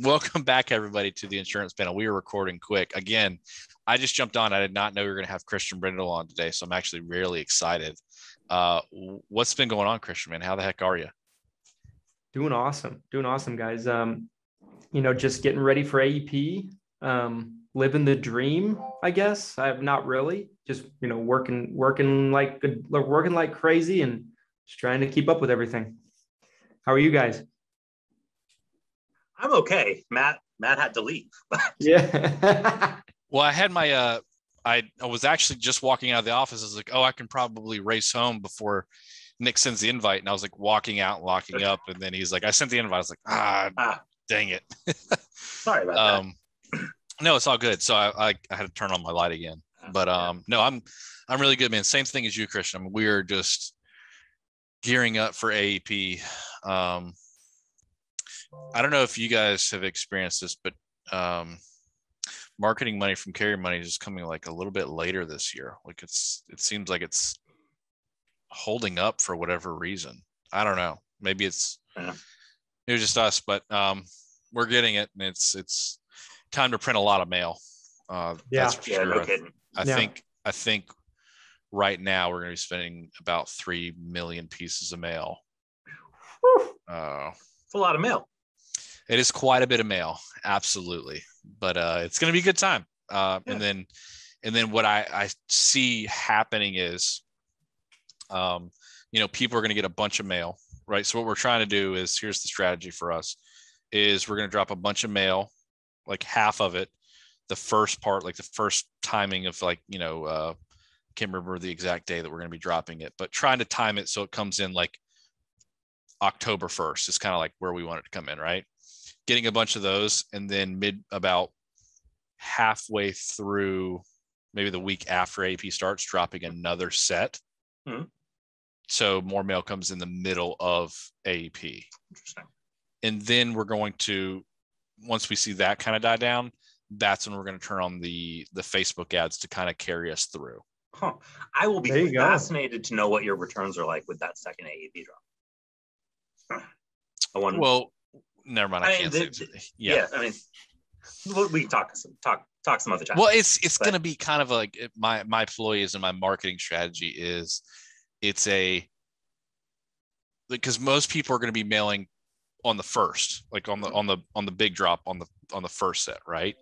Welcome back, everybody, to the insurance panel. We are recording quick. Again, I just jumped on. I did not know we were going to have Christian Brindle on today, so I'm actually really excited. What's been going on, Christian, man? How the heck are you? Doing awesome, guys. Just getting ready for AEP, living the dream, I guess. I'm not really just, working like crazy and just trying to keep up with everything. How are you guys? I'm okay. Matt had to leave. Yeah. Well, I had my I was actually just walking out of the office. I was like, oh, I can probably race home before Nick sends the invite. And I was like walking out and locking up. And then he's like, I sent the invite. I was like, dang it. Sorry about that. No, it's all good. So I had to turn on my light again. But no, I'm really good, man. Same thing as you, Christian. I mean, we're just gearing up for AEP. I don't know if you guys have experienced this, but marketing money from carrier money is coming like a little bit later this year. Like it seems like it's holding up for whatever reason. I don't know. Maybe it was just us, but we're getting it, and it's time to print a lot of mail. That's for sure. No kidding. I think right now we're going to be spending about 3 million pieces of mail. It's a lot of mail. It is quite a bit of mail, absolutely. But it's going to be a good time. And then what I see happening is, people are going to get a bunch of mail, right? So what we're trying to do is, here's the strategy for us, is we're going to drop a bunch of mail, like half of it, the first part, like the first timing of can't remember the exact day that we're going to be dropping it, but trying to time it so it comes in like October 1st is kind of like where we want it to come in, right? Getting a bunch of those, and then about halfway through, maybe the week after AEP starts, dropping another set. Mm-hmm. So more mail comes in the middle of AEP. Interesting. And then we're going to, once we see that kind of die down, that's when we're going to turn on the Facebook ads to kind of carry us through. Huh. I will be fascinated to know what your returns are like with that second AEP drop. Well, never mind. I can't say it. Yeah. I mean, we can talk some other time. Well, it's going to be kind of like my ploys and my marketing strategy is, because most people are going to be mailing on the first, like on the big drop on the first set, right?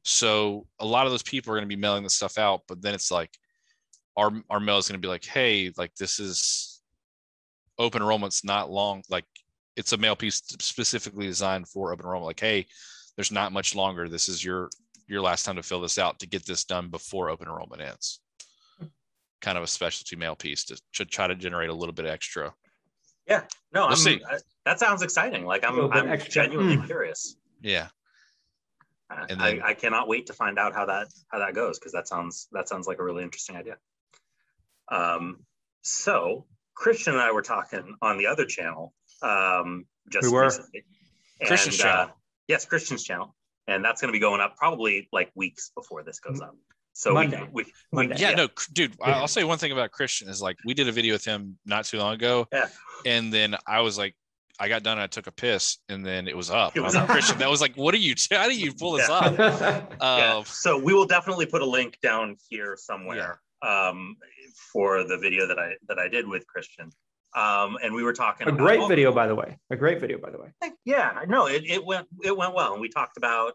So a lot of those people are going to be mailing the stuff out, but then it's like our mail is going to be like, hey, like this is open enrollment's not long, like it's a mail piece specifically designed for open enrollment. Like, hey, there's not much longer. This is your last time to fill this out to get this done before open enrollment ends. Kind of a specialty mail piece to try to generate a little bit extra. Yeah, no, that sounds exciting. Like I'm genuinely curious. Yeah. And I cannot wait to find out how that goes, because that sounds like a really interesting idea. So Christian and I were talking on the other channel recently. Christian's channel. Yes, Christian's channel, and that's going to be going up probably like weeks before this goes up. So Monday. Yeah, no, dude. I'll say one thing about Christian is, like, we did a video with him not too long ago, and then I was like, I got done and I took a piss, and then it was up. Christian, that was like, what are you? How do you pull this up? So we will definitely put a link down here somewhere for the video that I did with Christian. And we were talking a great video, by the way. Yeah, no, it went well, and we talked about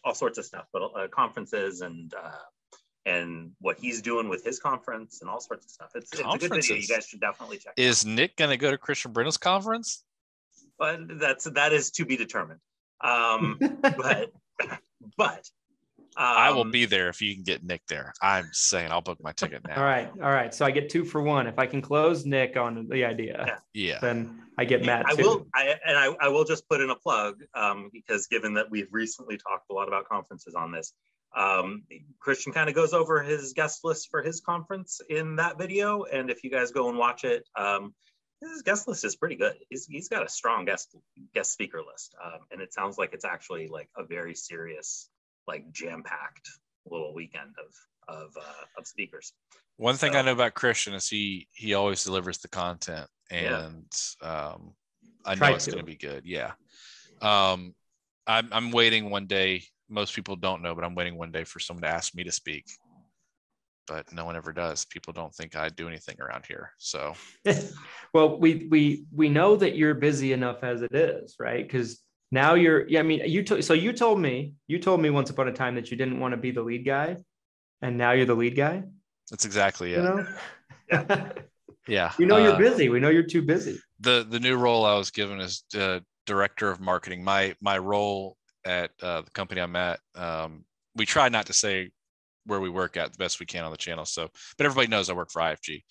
all sorts of stuff, but conferences and what he's doing with his conference and all sorts of stuff. It's a good video. You guys should definitely check it out. Is Nick going to go to Christian Brindle's conference? But that is to be determined. But I will be there if you can get Nick there. I'm saying I'll book my ticket now. All right. So I get 2 for 1. If I can close Nick on the idea, then I get Matt too. I will just put in a plug, because given that we've recently talked a lot about conferences on this, Christian kind of goes over his guest list for his conference in that video. And if you guys go and watch it, his guest list is pretty good. He's got a strong guest speaker list. And it sounds like it's actually like a very serious, like jam-packed little weekend of speakers. One thing I know about Christian is he always delivers the content, and I know it's going to be good. Yeah. I'm waiting one day. Most people don't know, but I'm waiting one day for someone to ask me to speak. But no one ever does. People don't think I do anything around here. So, well, we know that you're busy enough as it is, right? Because now I mean, you told me once upon a time that you didn't want to be the lead guy, and now you're the lead guy. That's exactly it. You know? Yeah. Yeah. We know you're busy. We know you're too busy. The new role I was given is director of marketing. My role at the company I'm at, we try not to say where we work at the best we can on the channel. So, but everybody knows I work for IFG.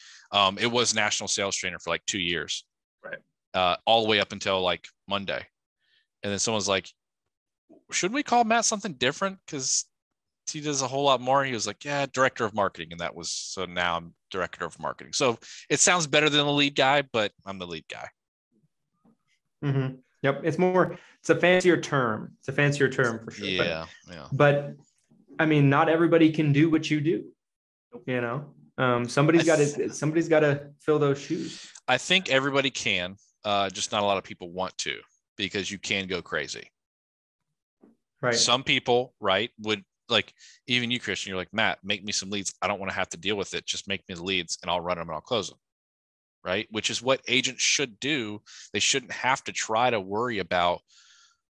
It was national sales trainer for like 2 years, right? All the way up until like Monday. And then someone's like, should we call Matt something different? Because he does a whole lot more. He was like, yeah, director of marketing. And so now I'm director of marketing. So it sounds better than the lead guy, but I'm the lead guy. Mm-hmm. Yep. It's a fancier term. It's a fancier term for sure. Yeah. But I mean, not everybody can do what you do, you know? Somebody's got to fill those shoes. I think everybody can, just not a lot of people want to, because you can go crazy. Right. Some people, right, would, like, even you, Christian, you're like, Matt, make me some leads. I don't want to have to deal with it. Just make me the leads and I'll run them and I'll close them. Right. Which is what agents should do. They shouldn't have to try to worry about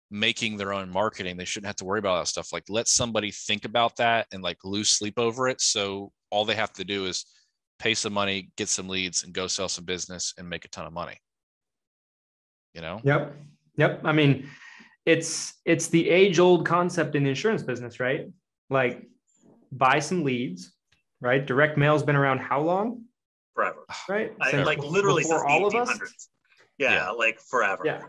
making their own marketing. They shouldn't have to worry about that stuff. Like, let somebody think about that and like lose sleep over it. So all they have to do is pay some money, get some leads, and go sell some business and make a ton of money. You know? Yep. I mean, it's the age-old concept in the insurance business, right? Like, buy some leads, right? Direct mail's been around how long? Forever. Right? Like literally since the all of us. 1800s. Yeah, like forever. Yeah.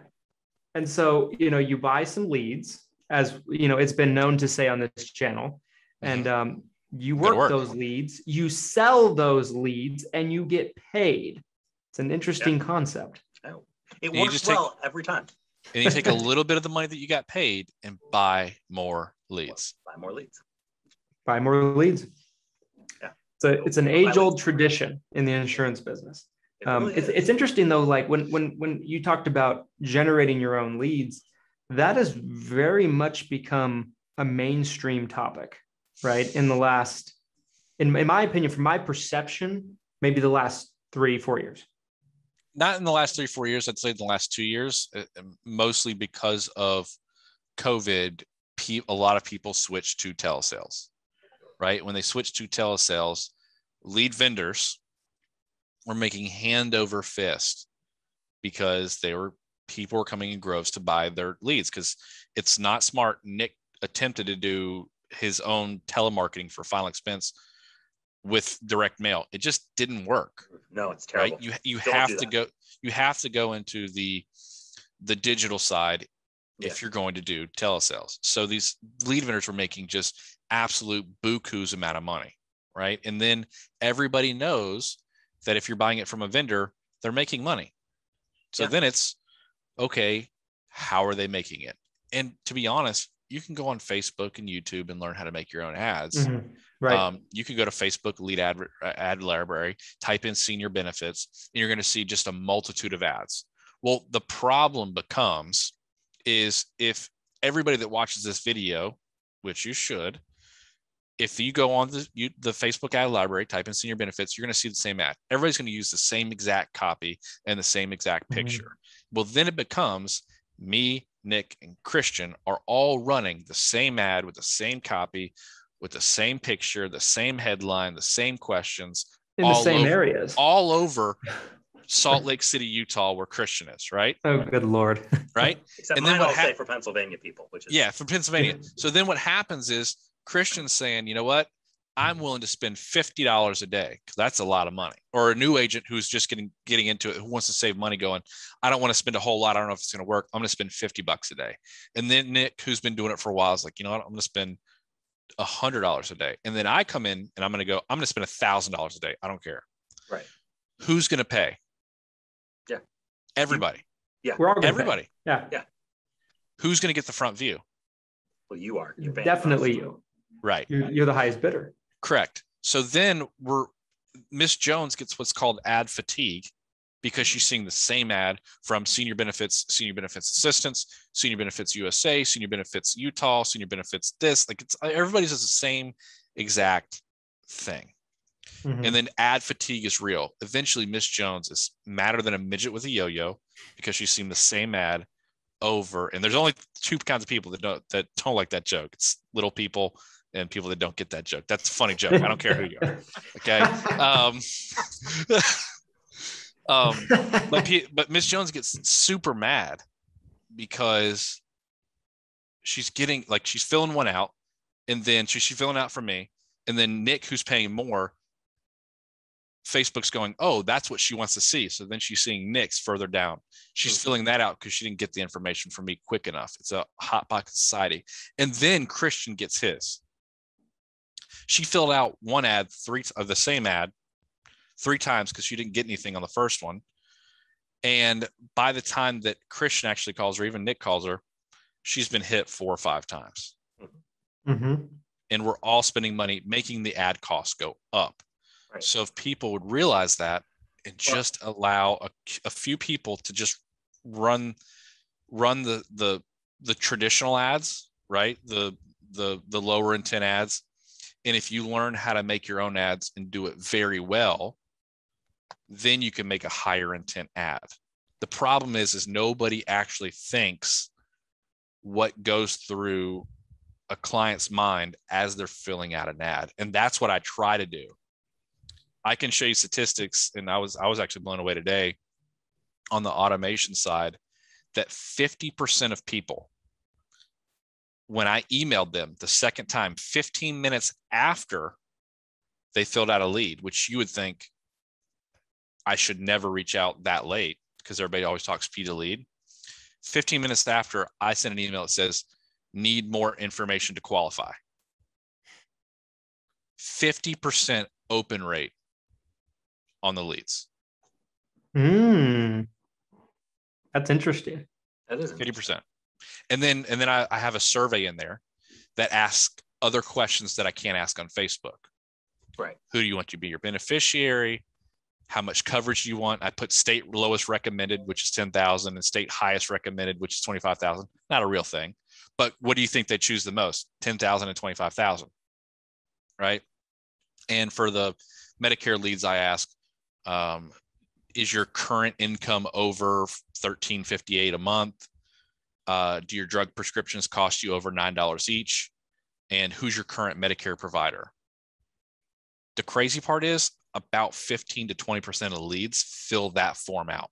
And so, you know, you buy some leads, as you know, it's been known to say on this channel, and you work those leads, you sell those leads, and you get paid. It's an interesting concept. It works well every time. And you take a little bit of the money that you got paid and buy more leads. Buy more leads. Buy more leads. Yeah. So it's an age-old tradition in the insurance business. It's interesting though, like when you talked about generating your own leads, that has very much become a mainstream topic, right? In the last, in my opinion, from my perception, maybe the last 3-4 years. Not in the last 3-4 years. I'd say in the last 2 years, mostly because of COVID. A lot of people switched to telesales, right? When they switched to telesales, lead vendors were making hand over fist because people were coming in groves to buy their leads, because it's not smart. Nick attempted to do his own telemarketing for final expense with direct mail. It just didn't work. No, it's terrible. Right? You have to go into the digital side if you're going to do telesales. So these lead vendors were making just absolute buku's amount of money, right? And then everybody knows that if you're buying it from a vendor, they're making money. So then it's, okay, how are they making it? And to be honest, you can go on Facebook and YouTube and learn how to make your own ads. Mm-hmm. Right. You can go to Facebook lead ad library, type in senior benefits, and you're going to see just a multitude of ads. Well, the problem becomes is if everybody that watches this video, which you should, if you go on the Facebook ad library, type in senior benefits, you're going to see the same ad. Everybody's going to use the same exact copy and the same exact picture. Mm-hmm. Well, then it becomes me, Nick, and Christian are all running the same ad with the same copy, with the same picture, the same headline, the same questions. In the same areas. All over Salt Lake City, Utah, where Christian is, right? Oh, good Lord. Right? Except mine I'll say for Pennsylvania people, which is... Yeah, for Pennsylvania. So then what happens is Christian's saying, you know what? I'm willing to spend $50 a day, because that's a lot of money. Or a new agent who's just getting into it, who wants to save money, going, I don't want to spend a whole lot. I don't know if it's going to work. I'm going to spend $50 a day. And then Nick, who's been doing it for a while, is like, you know what? I'm going to spend $100 a day. And then I come in and I'm going to spend $1,000 a day. I don't care. Right. Who's going to pay? Yeah. Everybody. Yeah. We're all going to everybody. Pay. Yeah. Yeah. Who's going to get the front view? Well, you are. You're definitely you. Right. You're the highest bidder. Correct. So then Miss Jones gets what's called ad fatigue, because she's seeing the same ad from senior benefits assistants, senior benefits USA, senior benefits Utah, senior benefits this. Like, it's everybody does the same exact thing. Mhm. And then ad fatigue is real. Eventually, Miss Jones is madder than a midget with a yo-yo because she's seen the same ad over. And there's only two kinds of people that don't like that joke. It's little people and people that don't get that joke. That's a funny joke. I don't care who you are. Okay. But Miss Jones gets super mad because she's getting, like, she's filling one out, and then she's filling out for me, and then Nick, who's paying more, Facebook's going, oh, that's what she wants to see. So then she's seeing Nick's further down. She's filling that out because she didn't get the information from me quick enough. It's a hot pocket society. And then Christian gets his. She filled out one ad, the same ad, 3 times because she didn't get anything on the first one. And by the time that Christian actually calls her, even Nick calls her, she's been hit 4 or 5 times. Mm-hmm. And we're all spending money making the ad costs go up. Right. So if people would realize that and just allow a few people to just run the traditional ads, right? The lower intent ads. And if you learn how to make your own ads and do it very well, then you can make a higher intent ad. The problem is nobody actually thinks what goes through a client's mind as they're filling out an ad. And that's what I try to do. I can show you statistics, and I was actually blown away today on the automation side that 50% of people, when I emailed them the second time, 15 minutes after they filled out a lead, which you would think I should never reach out that late because everybody always talks speed to lead. 15 minutes after, I sent an email that says, need more information to qualify. 50% open rate on the leads. That's interesting. That is 50%. And then I have a survey in there that asks other questions that I can't ask on Facebook. Right. Who do you want to be your beneficiary? How much coverage do you want? I put state lowest recommended, which is 10,000, and state highest recommended, which is 25,000. Not a real thing, but what do you think they choose the most? 10,000 and 25,000, right? And for the Medicare leads, I ask, is your current income over $1,358 a month? Do your drug prescriptions cost you over $9 each? And who's your current Medicare provider? The crazy part is about 15 to 20% of the leads fill that form out.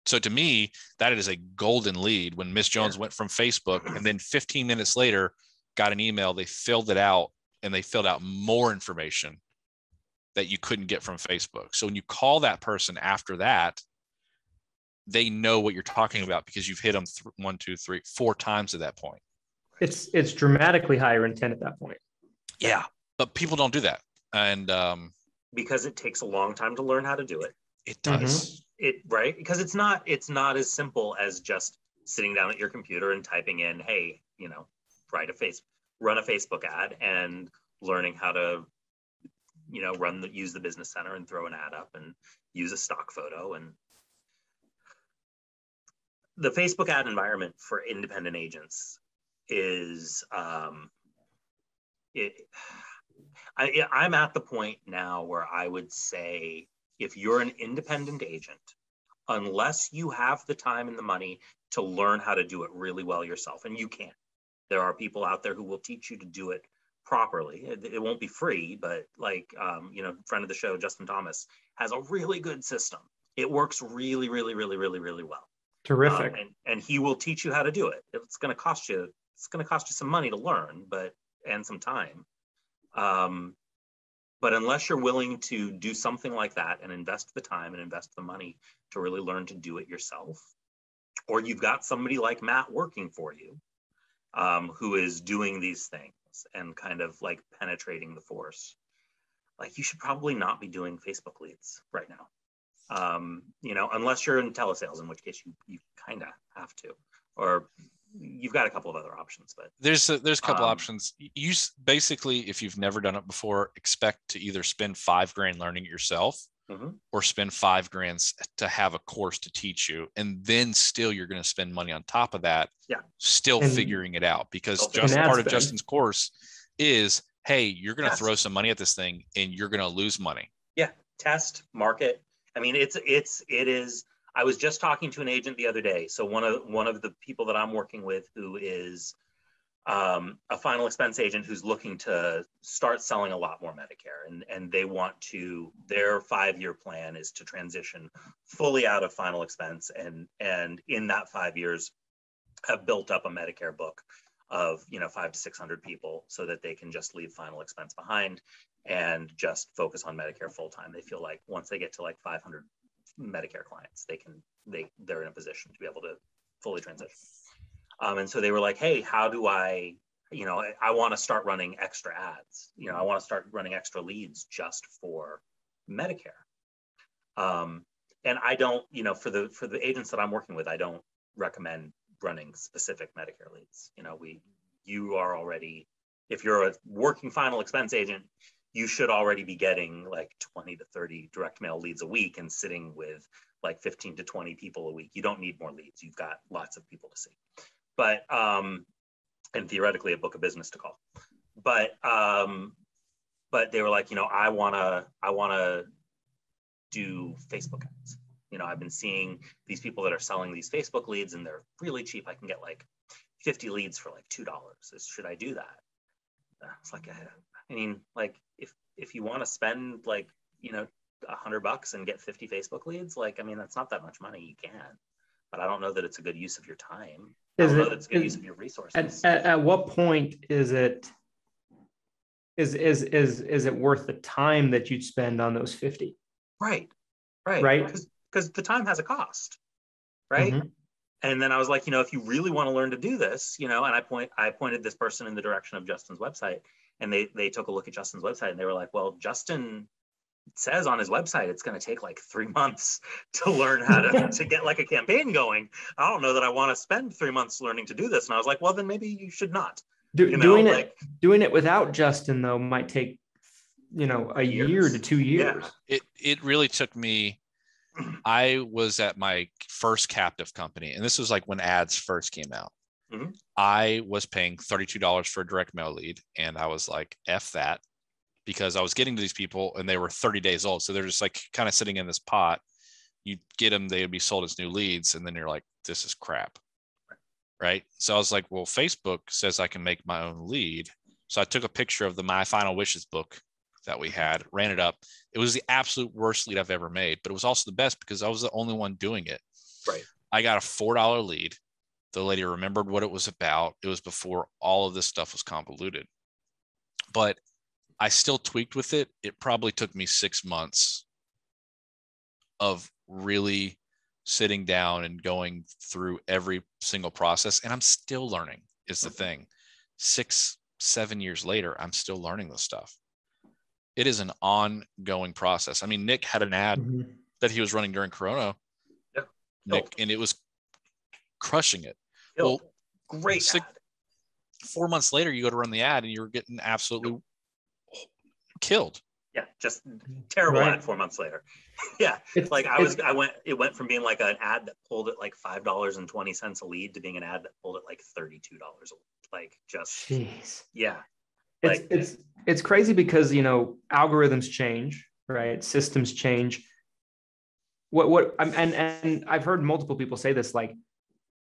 So to me, that is a golden lead when Miss Jones went from Facebook and then 15 minutes later got an email, they filled it out, and they filled out more information that you couldn't get from Facebook. So when you call that person after that, they know what you're talking about because you've hit them 1, 2, 3, 4 times at that point. It's dramatically higher intent at that point. Yeah, but people don't do that. And because it takes a long time to learn how to do it. It does. Right? Because it's not as simple as just sitting down at your computer and typing in, hey, run a Facebook ad and learning how to, use the business center and throw an ad up and use a stock photo. And the Facebook ad environment for independent agents is, I'm at the point now where I would say, if you're an independent agent, unless you have the time and the money to learn how to do it really well yourself, and you can, there are people out there who will teach you to do it properly. It won't be free, but friend of the show, Justin Thomas, has a really good system. It works really, really, really, really, really well. Terrific. And he will teach you how to do it. It's going to cost you some money to learn, and some time. But unless you're willing to do something like that and invest the time and invest the money to really learn to do it yourself, or you've got somebody like Matt working for you, who is doing these things and kind of like penetrating the force, like, you should probably not be doing Facebook leads right now. Unless you're in telesales, in which case you kind of have to, or you've got a couple of other options. But there's a couple options. Basically, if you've never done it before, expect to either spend $5,000 learning it yourself, or spend $5,000 to have a course to teach you. And then still you're going to spend money on top of that, still figuring it out, because just part of Justin's course is, hey, you're going to throw some money at this thing and you're going to lose money. Yeah. Test, market. I mean, it is, I was just talking to an agent the other day. So one of the people that I'm working with, who is a final expense agent who's looking to start selling a lot more Medicare, and they want to, their 5-year plan is to transition fully out of final expense, and in that 5 years have built up a Medicare book of 500 to 600 people, so that they can just leave final expense behind and just focus on Medicare full time. They feel like once they get to like 500 Medicare clients, they're in a position to be able to fully transition. And so they were like, hey, how do I want to start running extra ads. I want to start running extra leads just for Medicare. And I don't, for the agents that I'm working with, I don't recommend running specific Medicare leads. You are already, if you're a working final expense agent, you should already be getting like 20 to 30 direct mail leads a week and sitting with like 15 to 20 people a week. You don't need more leads. You've got lots of people to see. But, and theoretically a book of business to call. But they were like, I wanna do Facebook ads. I've been seeing these people that are selling these Facebook leads and they're really cheap. I can get like 50 leads for like $2. Should I do that? It's like, I mean, like if you want to spend like, $100 and get 50 Facebook leads, like, I mean, that's not that much money. You can, but I don't know that it's a good use of your time. I don't know that it's a good use of your resources. At what point is it worth the time that you'd spend on those 50? Right. Because the time has a cost, right? Mm-hmm. And then I was like, if you really want to learn to do this, and I pointed this person in the direction of Justin's website, and they took a look at Justin's website, and they were like, well, Justin says on his website it's going to take like 3 months to learn how to get like a campaign going. I don't know that I want to spend 3 months learning to do this. And I was like, well, then maybe you should not. Doing it without Justin though might take a year to 2 years. Yeah. It really took me. I was at my first captive company, and this was like when ads first came out. Mm-hmm. I was paying $32 for a direct mail lead, and I was like, F that, because I was getting to these people and they were 30 days old. So they're just like kind of sitting in this pot. You get them, they would be sold as new leads. And then you're like, this is crap. Right. So I was like, well, Facebook says I can make my own lead. So I took a picture of the My Final Wishes book that we had, ran it up. It was the absolute worst lead I've ever made, but it was also the best because I was the only one doing it. Right. I got a $4 lead. The lady remembered what it was about. It was before all of this stuff was convoluted, but I still tweaked with it. It probably took me 6 months of really sitting down and going through every single process. And I'm still learning is the thing. 6-7 years later, I'm still learning this stuff. It is an ongoing process. I mean, Nick had an ad that he was running during Corona. Yeah. Nick, and it was crushing it. Well, great ad. 4 months later, you go to run the ad and you're getting absolutely killed. Yeah, just terrible ad 4 months later. Yeah, it went from being like an ad that pulled at like $5.20 a lead to being an ad that pulled at like $32 like just jeez. Yeah. It's crazy because algorithms change, right? Systems change. And I've heard multiple people say this, like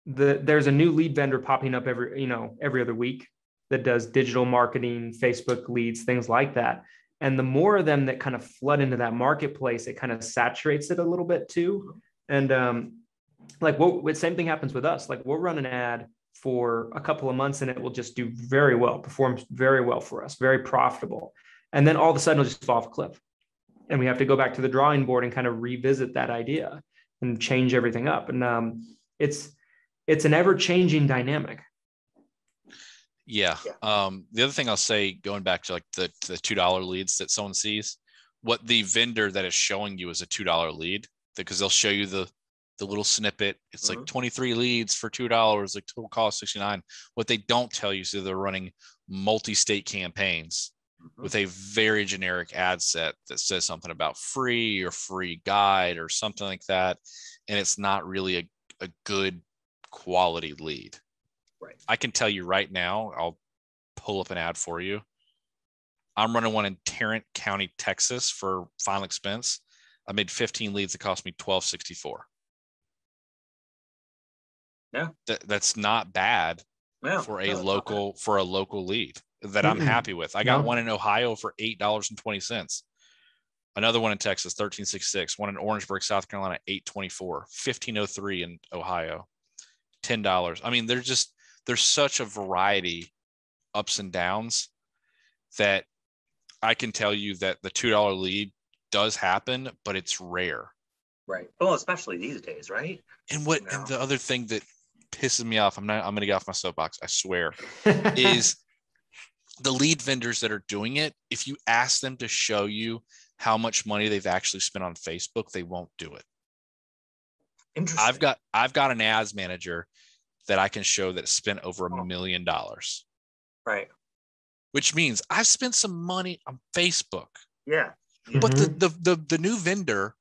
there's a new lead vendor popping up every other week that does digital marketing, Facebook leads, things like that. And the more of them that kind of flood into that marketplace, it kind of saturates it a little bit too. And same thing happens with us. Like we'll run an ad for a couple of months and it will just do very well, performs very well for us, very profitable. And then all of a sudden it'll just fall off a cliff. And we have to go back to the drawing board and kind of revisit that idea and change everything up. And it's an ever-changing dynamic. Yeah. The other thing I'll say, going back to like the $2 leads that someone sees, what the vendor that is showing you is a $2 lead, because they'll show you the little snippet. It's like 23 leads for $2, like total cost $69. What they don't tell you is that they're running multi-state campaigns with a very generic ad set that says something about free or free guide or something like that. And it's not really a good quality lead. Right. I can tell you right now, I'll pull up an ad for you. I'm running one in Tarrant County, Texas for final expense. I made 15 leads. It cost me $12.64. Yeah. That's not bad for a local lead that I'm happy with. I got one in Ohio for $8.20. Another one in Texas, 1366. One in Orangeburg, South Carolina, $8.24. 1503 in Ohio, $10. I mean, there's such a variety, ups and downs, that I can tell you that the $2 lead does happen, but it's rare. Right. Well, especially these days, right? And and the other thing that pisses me off, I'm going to get off my soapbox, I swear, is the lead vendors that are doing it. If you ask them to show you how much money they've actually spent on Facebook, they won't do it. Interesting. I've got an ads manager that I can show that spent over $1 million. Right. Which means I've spent some money on Facebook. Yeah. But the new vendor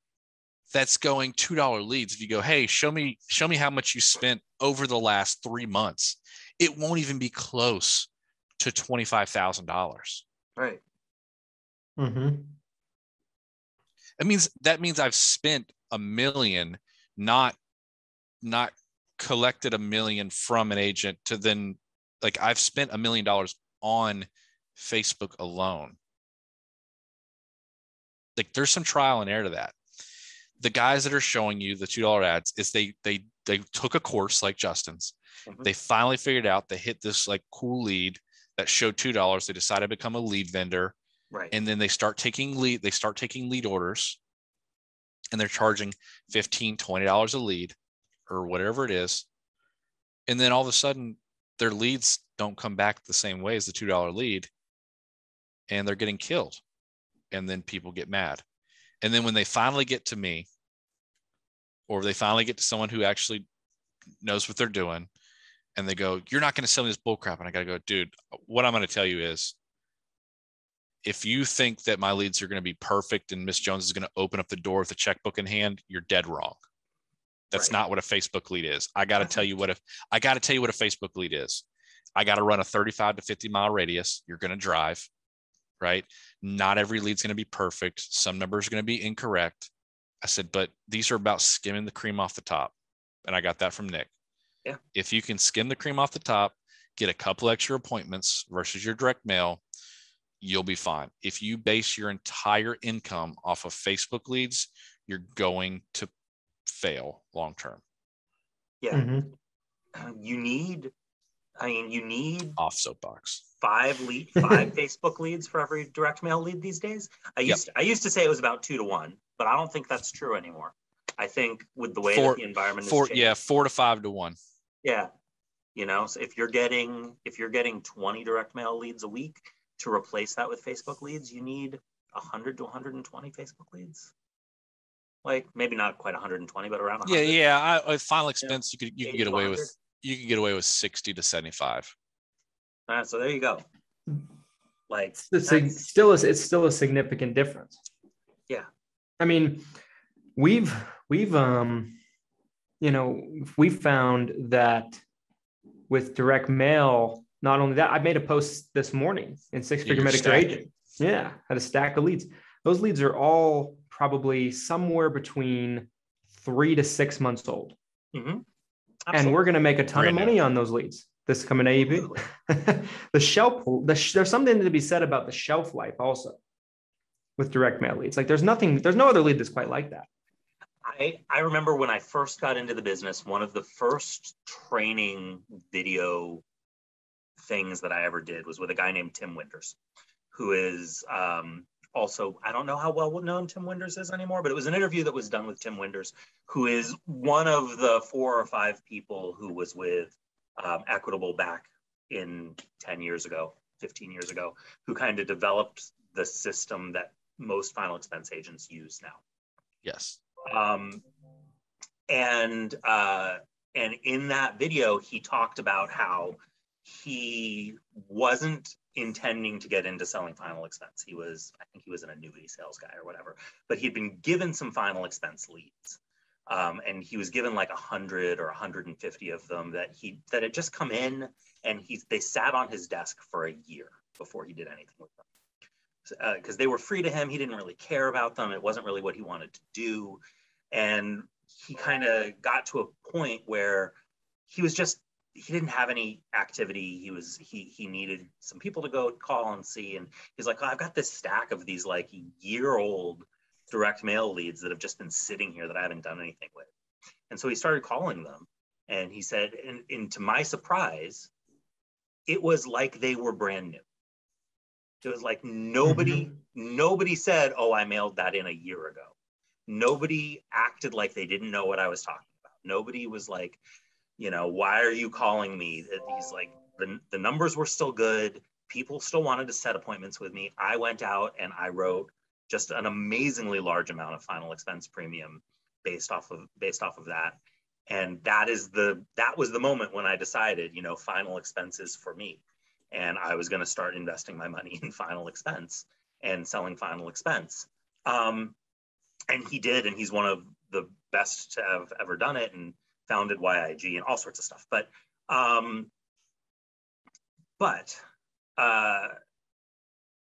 that's going $2 leads, if you go, hey, show me how much you spent over the last 3 months, it won't even be close to $25,000. Right. That means I've spent $1 million, not collected $1 million from an agent to then, like, I've spent $1 million on Facebook alone. Like, there's some trial and error to that. The guys that are showing you the $2 ads is they took a course like Justin's. They finally figured out, they hit this like cool lead that showed $2. They decided to become a lead vendor. Right. And then they start taking lead orders, and they're charging $15, $20 a lead or whatever it is. And then all of a sudden their leads don't come back the same way as the $2 lead, and they're getting killed. And then people get mad. And then when they finally get to me, or they finally get to someone who actually knows what they're doing, and they go, you're not going to sell me this bull crap. And I got to go, dude, what I'm going to tell you is, if you think that my leads are going to be perfect and Miss Jones is going to open up the door with a checkbook in hand, you're dead wrong. That's not what a Facebook lead is. I got to tell you what a Facebook lead is. I got to run a 35 to 50 mile radius. You're going to drive, right? Not every lead's going to be perfect. Some numbers are going to be incorrect. I said, but these are about skimming the cream off the top. And I got that from Nick. Yeah. If you can skim the cream off the top, get a couple extra appointments versus your direct mail, you'll be fine. If you base your entire income off of Facebook leads, you're going to fail long term. Yeah. You need off soapbox 5 Facebook leads for every direct mail lead these days. I used to say it was about 2 to 1, but I don't think that's true anymore. I think with the way that the environment is changing, 4 to 5 to 1. Yeah. So if you're getting 20 direct mail leads a week, to replace that with Facebook leads, you need 100 to 120 Facebook leads. Like, maybe not quite 120, but around 100. Yeah. Final expense, you can get away with 60 to 75. So there you go. Like, it's still a significant difference. Yeah. I mean, we've found that with direct mail, not only that, I made a post this morning in Six Figure Medicare Agent. Yeah, had a stack of leads. Those leads are all probably somewhere between 3 to 6 months old. And we're going to make a ton of money on those leads this coming AEP. There's something to be said about the shelf life also with direct mail leads. Like, there's no other lead that's quite like that. I remember when I first got into the business, one of the first training video things that I ever did was with a guy named Tim Winters, who is also, I don't know how well known Tim Winters is anymore, but it was an interview that was done with Tim Winters, who is one of the 4 or 5 people who was with Equitable back in 10 years ago, 15 years ago, who kind of developed the system that most final expense agents use now. Yes. And in that video, he talked about how he wasn't intending to get into selling final expense. I think he was an annuity sales guy or whatever, but he'd been given some final expense leads. And he was given like 100 or 150 of them that had just come in, and they sat on his desk for a year before he did anything with them. Because they were free to him. He didn't really care about them. It wasn't really what he wanted to do. And he kind of got to a point where he didn't have any activity. He needed some people to go call and see. And he's like, oh, I've got this stack of these like year-old direct mail leads that have just been sitting here that I haven't done anything with. And so he started calling them. And he said, and to my surprise, it was like they were brand new. It was like nobody said, oh, I mailed that in a year ago. Nobody acted like they didn't know what I was talking about. Nobody was like, why are you calling me? He's like, the numbers were still good. People still wanted to set appointments with me. I went out and I wrote just an amazingly large amount of final expense premium based off of that. And that was the moment when I decided, final expenses for me. And I was going to start investing my money in final expense and selling final expense. And he did, and he's one of the best to have ever done it, and founded YIG and all sorts of stuff. But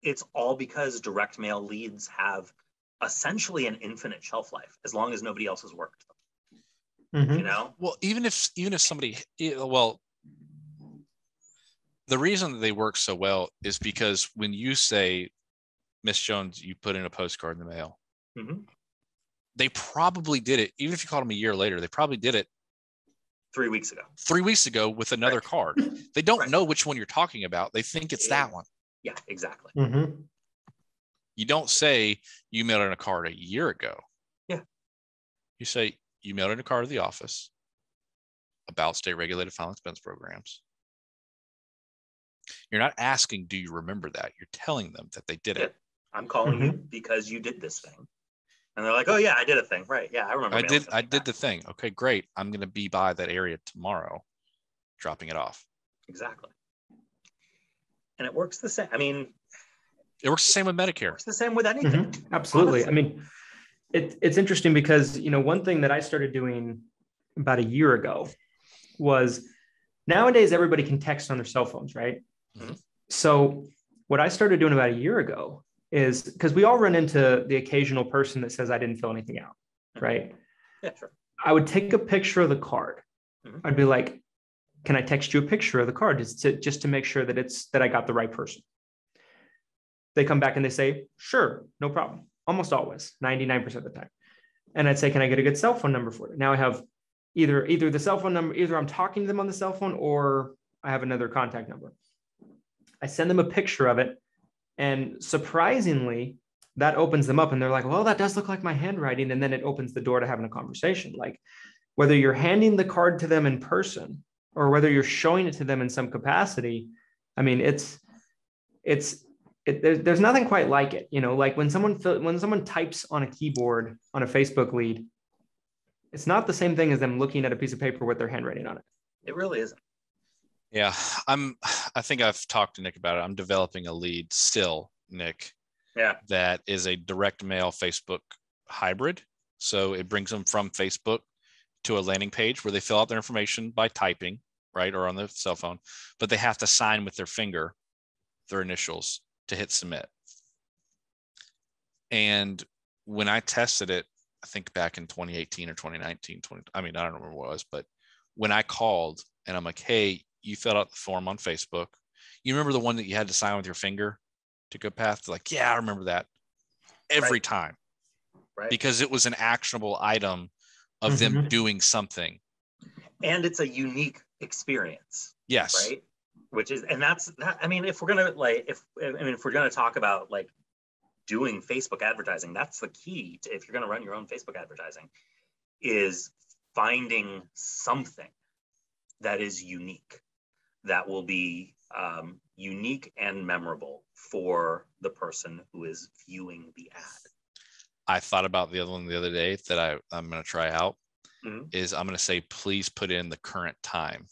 it's all because direct mail leads have essentially an infinite shelf life as long as nobody else has worked them. Well, even if somebody, the reason that they work so well is because when you say, Miss Jones, you put in a postcard in the mail, they probably did it. Even if you called them a year later, they probably did it 3 weeks ago. 3 weeks ago with another card. They don't know which one you're talking about. They think it's that one. Yeah, exactly. You don't say you mailed in a card a year ago. Yeah. You say you mailed in a card to the office about state regulated final expense programs. You're not asking, do you remember that? You're telling them that they did it. I'm calling you because you did this thing. And they're like, oh yeah, I did a thing. Right. Yeah, I remember. I did the thing. Okay, great. I'm going to be by that area tomorrow, dropping it off. Exactly. And it works the same. I mean, it works the same with Medicare. It works the same with anything. Absolutely. Honestly. I mean, it's interesting because, one thing that I started doing about a year ago was, nowadays everybody can text on their cell phones, right? So what I started doing about a year ago is, because we all run into the occasional person that says I didn't fill anything out, right? Yeah, sure. I would take a picture of the card. I'd be like, can I text you a picture of the card just to make sure that I got the right person? They come back and they say, sure, no problem. Almost always, 99% of the time. And I'd say, can I get a good cell phone number for it? Now I have either the cell phone number, either I'm talking to them on the cell phone or I have another contact number. I send them a picture of it. And surprisingly, that opens them up and they're like, well, that does look like my handwriting. And then it opens the door to having a conversation. Like, whether you're handing the card to them in person or whether you're showing it to them in some capacity, I mean, there's nothing quite like it. Like when someone types on a keyboard on a Facebook lead, it's not the same thing as them looking at a piece of paper with their handwriting on it. It really isn't. Yeah, I think I've talked to Nick about it. I'm developing a lead still, Nick. Yeah. That is a direct mail Facebook hybrid. So it brings them from Facebook to a landing page where they fill out their information by typing, right, or on the cell phone, but they have to sign with their finger, their initials, to hit submit. And when I tested it, I think back in 2018 or 2019, I don't remember what it was, but when I called and I'm like, hey, you filled out the form on Facebook. You remember the one that you had to sign with your finger to go past? Like, yeah, I remember that every time. Right. Because it was an actionable item of them doing something. And it's a unique experience. Yes. Right. I mean, if we're going to talk about like doing Facebook advertising, that's the key to, if you're going to run your own Facebook advertising, is finding something that is unique, that will be unique and memorable for the person who is viewing the ad. I thought about the other one the other day that I'm going to try out is I'm going to say, please put in the current time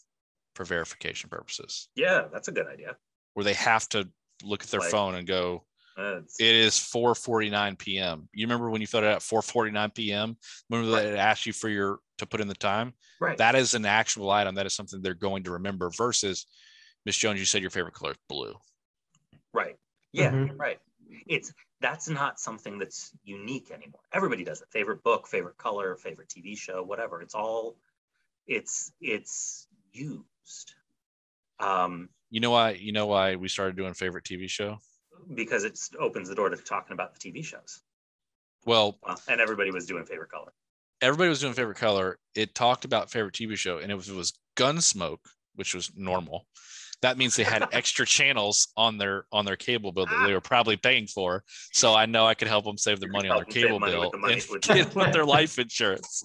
for verification purposes. Yeah, that's a good idea. where they have to look at their phone and go, it is 4:49 p.m. You remember when you filled it out at 4:49 p.m.? Remember that it asked you to put in the time? Right. That is an actual item. That is something they're going to remember versus Miss Jones, you said your favorite color is blue. Right. Yeah, right. That's not something that's unique anymore. Everybody does it. Favorite book, favorite color, favorite TV show, whatever. It's used. You know why we started doing favorite TV show? Because it opens the door to talking about the TV shows. Well, and everybody was doing favorite color. Everybody was doing favorite color. It talked about favorite TV show, and it was Gunsmoke, which was normal. That means they had extra channels on their cable bill that they were probably paying for. So I know I could help them save the money on their cable bill with their life insurance.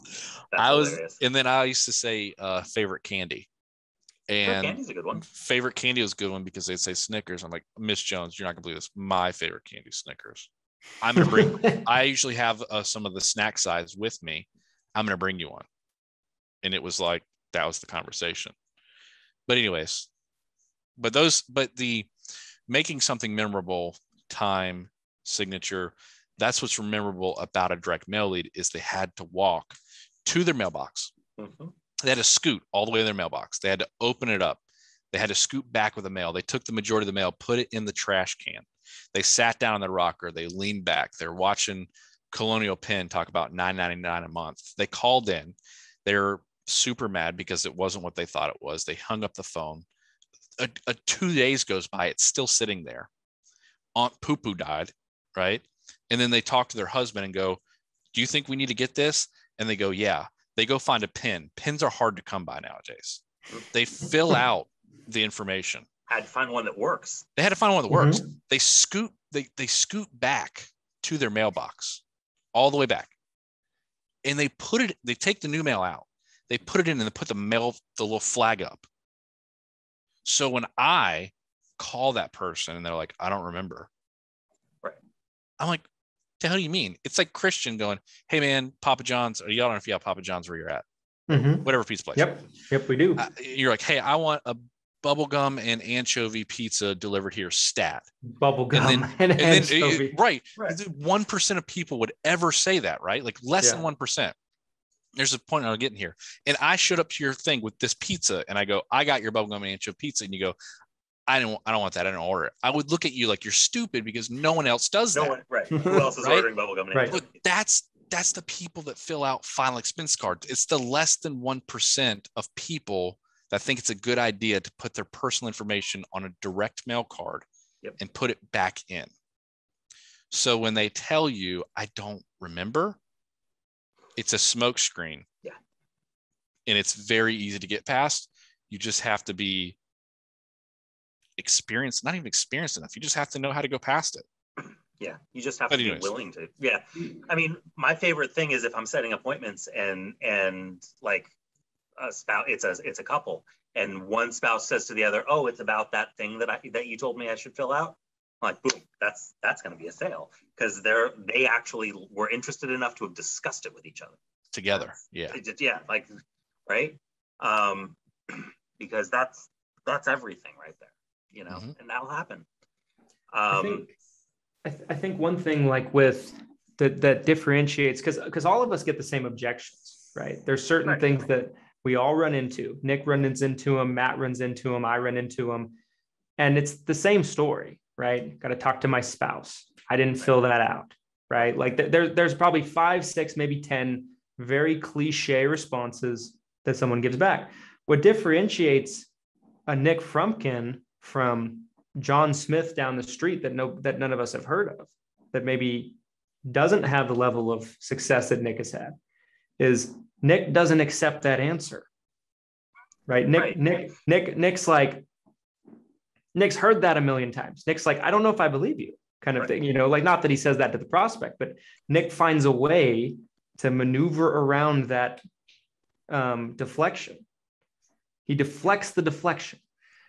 And then I used to say favorite candy. And candy's a good one. Favorite candy was a good one because they'd say Snickers. I'm like, Miss Jones, you're not gonna believe this. My favorite candy is Snickers. I'm gonna bring. I usually have some of the snack size with me. I'm gonna bring you one. And it was like that was the conversation. But anyways, but the making something memorable, time, signature. That's what's memorable about a direct mail lead is they had to walk to their mailbox. Mm-hmm. They had to scoot all the way to their mailbox. They had to open it up. They had to scoot back with the mail. They took the majority of the mail, put it in the trash can. They sat down on the rocker. They leaned back. They're watching Colonial Penn talk about $9.99 a month. They called in. They're super mad because it wasn't what they thought it was. They hung up the phone. 2 days goes by. It's still sitting there. Aunt Poo Poo died, right? And then they talk to their husband and go, do you think we need to get this? And they go, yeah. They go find a pen. Pens are hard to come by nowadays. They fill out the information. Had to find one that works. They had to find one that works. They scoot back to their mailbox, all the way back. And they take the new mail out. They put it in and they put the little flag up. So when I call that person and they're like, I don't remember. Right. I'm like, the hell do you mean? It's like Christian going, hey man, Papa John's, or y'all don't know if you have Papa John's where you're at. Whatever pizza place. Yep, we do. You're like, hey, I want a bubblegum and anchovy pizza delivered here, stat. Bubblegum and anchovy. Right. 1% of people would ever say that, right? Like less than 1%. There's a point I'm getting here. And I showed up to your thing with this pizza and I go, I got your bubblegum and anchovy pizza. And you go, I don't want that. I didn't order it. I would look at you like you're stupid because no one else does that. Right. Who else is ordering bubblegum and anchovy? But that's the people that fill out final expense cards. It's the less than 1% of people that think it's a good idea to put their personal information on a direct mail card and put it back in. So when they tell you, I don't remember, it's a smoke screen. Yeah. And it's very easy to get past. You just have to be experienced, not even experienced enough. You just have to know how to go past it. Yeah, you just have to be willing to. Yeah, I mean, my favorite thing is if I'm setting appointments and like a spouse, it's a couple, and one spouse says to the other, "Oh, it's about that thing that you told me I should fill out." I'm like, boom, that's going to be a sale because they actually were interested enough to have discussed it with each other together. Like right, because that's everything right there, you know, and that'll happen. I think one thing like with that differentiates because all of us get the same objections, right? There's certain things that we all run into. Nick runs into them, Matt runs into them, I run into them, and it's the same story, right? Got to talk to my spouse. I didn't fill that out, right? Like there's probably 5, 6, maybe 10 very cliche responses that someone gives back. What differentiates a Nick Frumpkin from John Smith down the street that none of us have heard of, that maybe doesn't have the level of success that Nick has had, is Nick doesn't accept that answer, right? Nick's like, Nick's heard that a million times. Nick's like, I don't know if I believe you, kind of thing, you know, like not that he says that to the prospect, but Nick finds a way to maneuver around that deflection. He deflects the deflection,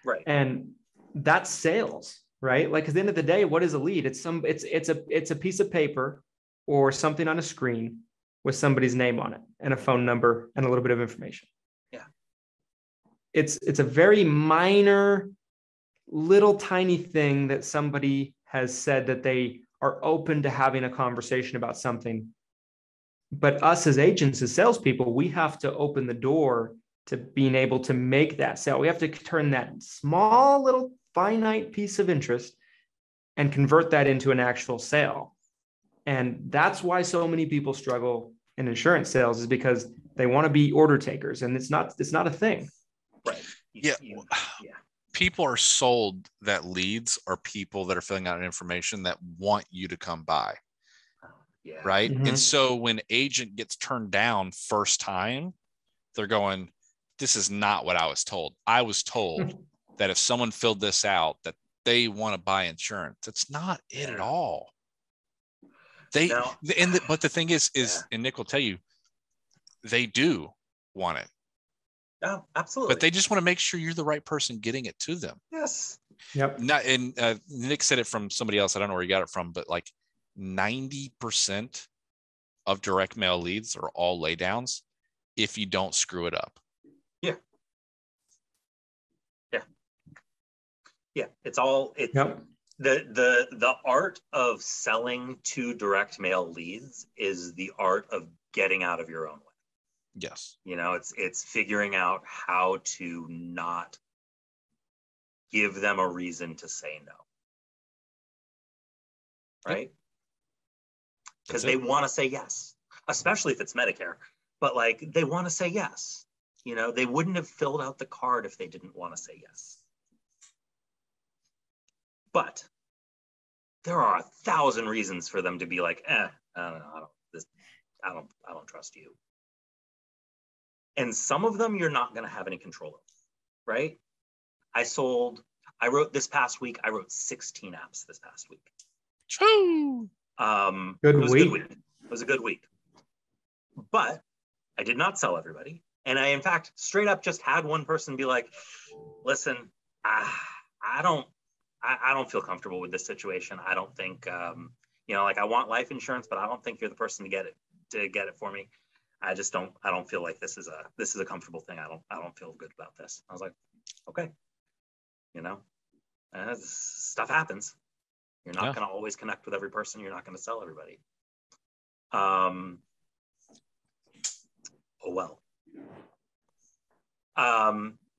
right? And that's sales, right? Like at the end of the day, what is a lead? It's a piece of paper or something on a screen with somebody's name on it and a phone number and a little bit of information. Yeah. It's a very minor little tiny thing that somebody has said that they are open to having a conversation about something. But us as agents, as salespeople, we have to open the door to being able to make that sale. We have to turn that small little finite piece of interest and convert that into an actual sale. And that's why so many people struggle in insurance sales, is because they want to be order takers, and it's not a thing. Right. Yeah. Yeah. People are sold that leads are people that are filling out information that want you to come by. Yeah. Right. Mhm. And so when agent gets turned down first time, they're going, this is not what I was told. I was told that if someone filled this out, that they want to buy insurance. It's not it at all. But the thing is, and Nick will tell you, they do want it. Oh, absolutely. But they just want to make sure you're the right person getting it to them. Yes. Yep. Nick said it from somebody else. I don't know where he got it from, but like 90% of direct mail leads are all laydowns if you don't screw it up. Yeah. It's Yep. The art of selling to direct mail leads is the art of getting out of your own way. Yes. It's figuring out how to not give them a reason to say no. Right? Because they want to say yes, especially if it's Medicare. But like, they want to say yes. They wouldn't have filled out the card if they didn't want to say yes. But there are 1,000 reasons for them to be like, I don't trust you. And some of them you're not going to have any control of, right? I wrote 16 apps this past week. True. Good it was week. A good week. It was a good week. But I did not sell everybody. And I, in fact, straight up just had one person be like, listen, I don't feel comfortable with this situation. I don't think, I want life insurance, but I don't think you're the person to get it for me. I don't feel like this is a comfortable thing. I don't feel good about this. I was like, okay, stuff happens. You're not going to always connect with every person. You're not going to sell everybody. Oh, well.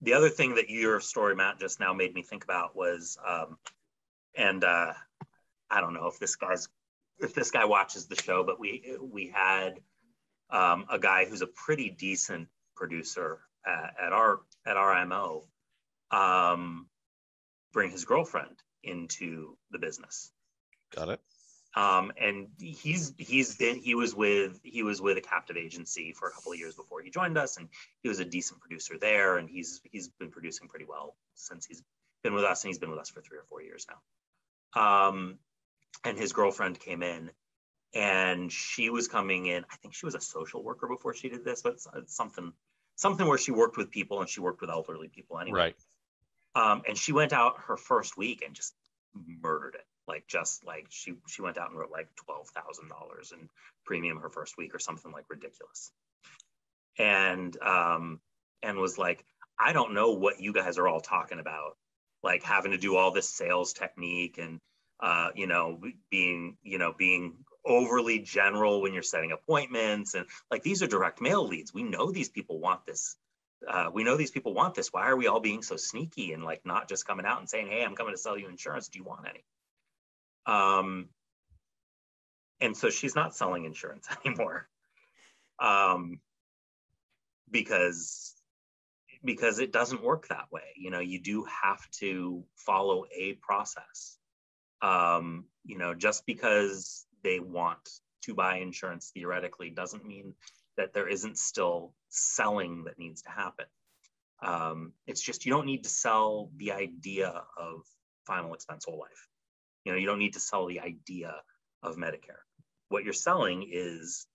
The other thing that your story, Matt, just now made me think about was, I don't know if this guy watches the show, but we had a guy who's a pretty decent producer at our IMO bring his girlfriend into the business. Got it. And he was with a captive agency for a couple of years before he joined us, and he was a decent producer there, and he's been producing pretty well since he's been with us, and he's been with us for 3 or 4 years now. And his girlfriend came in, and she was coming in, I think she was a social worker before she did this, but it's something where she worked with people, and she worked with elderly people anyway. Right. And she went out her first week and just murdered it. She went out and wrote like $12,000 in premium her first week or something like ridiculous. And was like, I don't know what you guys are all talking about, like having to do all this sales technique and being overly general when you're setting appointments, and like, these are direct mail leads. We know these people want this. Why are we all being so sneaky and like not just coming out and saying, hey, I'm coming to sell you insurance. Do you want any? And so she's not selling insurance anymore, because it doesn't work that way. You do have to follow a process. Just because they want to buy insurance theoretically doesn't mean that there isn't still selling that needs to happen. It's just, you don't need to sell the idea of final expense whole life. You don't need to sell the idea of Medicare. What you're selling is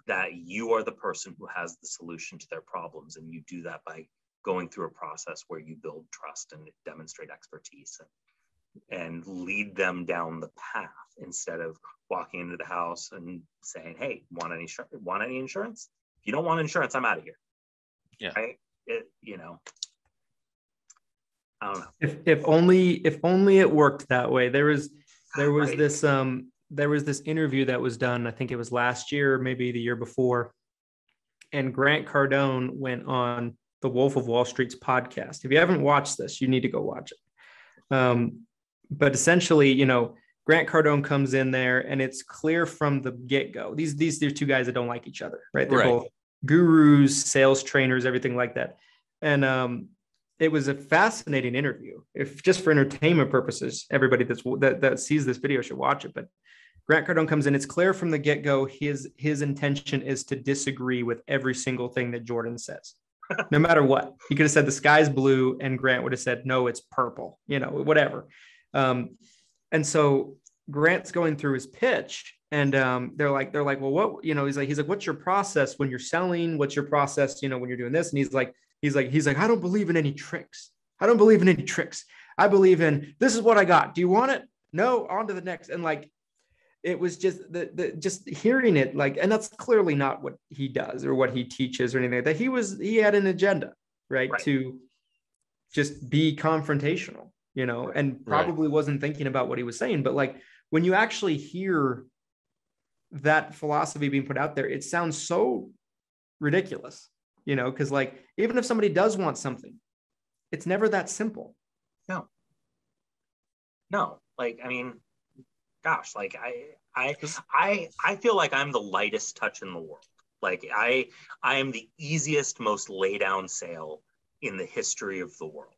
that you are the person who has the solution to their problems, and you do that by going through a process where you build trust and demonstrate expertise and lead them down the path, instead of walking into the house and saying, hey, want any insurance? If you don't want insurance, I'm out of here. Yeah. Right? I don't know. If only it worked that way. There was Right. this interview that was done, I think it was last year, maybe the year before, and Grant Cardone went on the Wolf of Wall Street's podcast. If you haven't watched this, you need to go watch it. But essentially, Grant Cardone comes in there, and it's clear from the get-go. These are two guys that don't like each other, right? They're both gurus, sales trainers, everything like that. And it was a fascinating interview. If just for entertainment purposes, everybody that sees this video should watch it. But Grant Cardone comes in. It's clear from the get-go his intention is to disagree with every single thing that Jordan says, no matter what. He could have said the sky's blue, and Grant would have said, no, it's purple, whatever. And so Grant's going through his pitch, and they're like, well, what, he's like, what's your process when you're selling? What's your process, when you're doing this? And he's like, I don't believe in any tricks. I don't believe in any tricks. I believe in, this is what I got. Do you want it? No, on to the next. And like, it was just just hearing it, like, and that's clearly not what he does or what he teaches or anything like that. He had an agenda, right? To just be confrontational, and probably wasn't thinking about what he was saying. But like, when you actually hear that philosophy being put out there, it sounds so ridiculous, because like, even if somebody does want something, it's never that simple. No, like, I mean, gosh, like I feel like I'm the lightest touch in the world. Like I am the easiest, most lay down sale in the history of the world.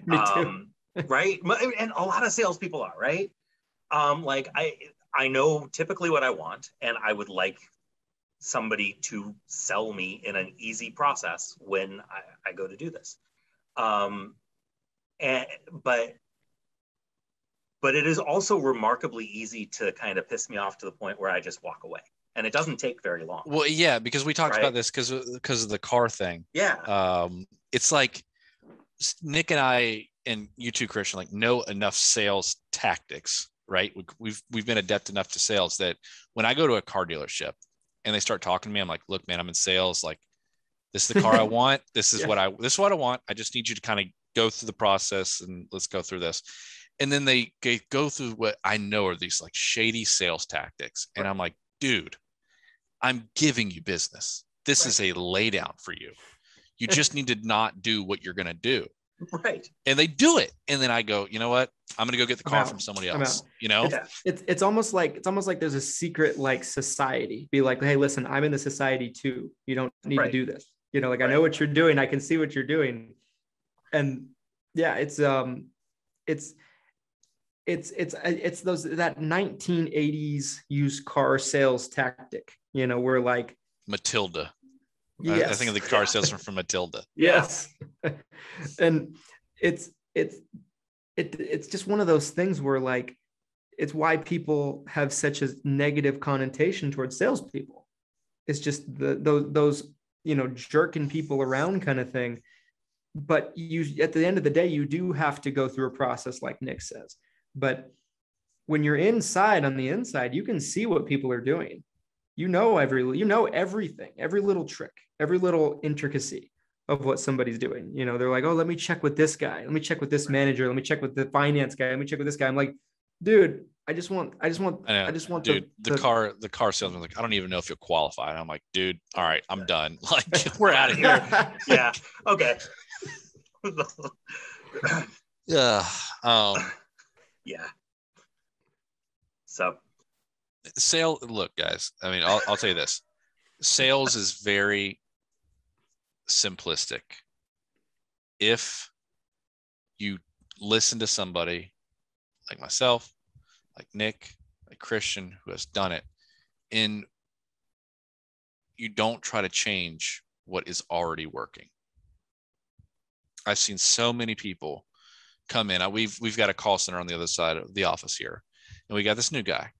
Me too. Right? And a lot of salespeople are, right? Like I know typically what I want, and I would like somebody to sell me in an easy process when I go to do this. But it is also remarkably easy to kind of piss me off to the point where I just walk away, and it doesn't take very long. Well, yeah, because we talked about this because of the car thing. Yeah. It's like Nick and I, and you too, Christian, like, know enough sales tactics, right? We've been adept enough to sales that when I go to a car dealership and they start talking to me, I'm like, look, man, I'm in sales. Like, this is the car I want. This is what I want. I just need you to kind of go through the process, and let's go through this. And then they go through what I know are these like shady sales tactics. And I'm like, dude, I'm giving you business. This is a lay down for you. You just need to not do what you're going to do. Right. And they do it. And then I go, you know what? I'm going to go get the car from somebody else. It's almost like there's a secret like society. Be like, hey, listen, I'm in the society too. You don't need to do this. Like, I know what you're doing. I can see what you're doing. And yeah, it's those, that 1980s used car sales tactic, where like Matilda. Yes. I think of the car salesman from Matilda. Yes. And it's just one of those things where like, it's why people have such a negative connotation towards salespeople. It's just those jerking people around kind of thing. But at the end of the day, you do have to go through a process, like Nick says. But when you're on the inside, you can see what people are doing. Everything, every little trick, every little intricacy of what somebody's doing. They're like, oh, let me check with this guy. Let me check with this manager. Let me check with the finance guy. Let me check with this guy. I'm like, dude, I just want dude, the car salesman, like, I don't even know if you'll qualify. And I'm like, dude, all right, I'm done. Like, we're out of here. Yeah. Okay. Yeah. Yeah. So look, guys, I mean, I'll tell you this. Sales is very simplistic. If you listen to somebody like myself, like Nick, like Christian, who has done it, and you don't try to change what is already working. I've seen so many people come in. We've got a call center on the other side of the office here, and we got this new guy.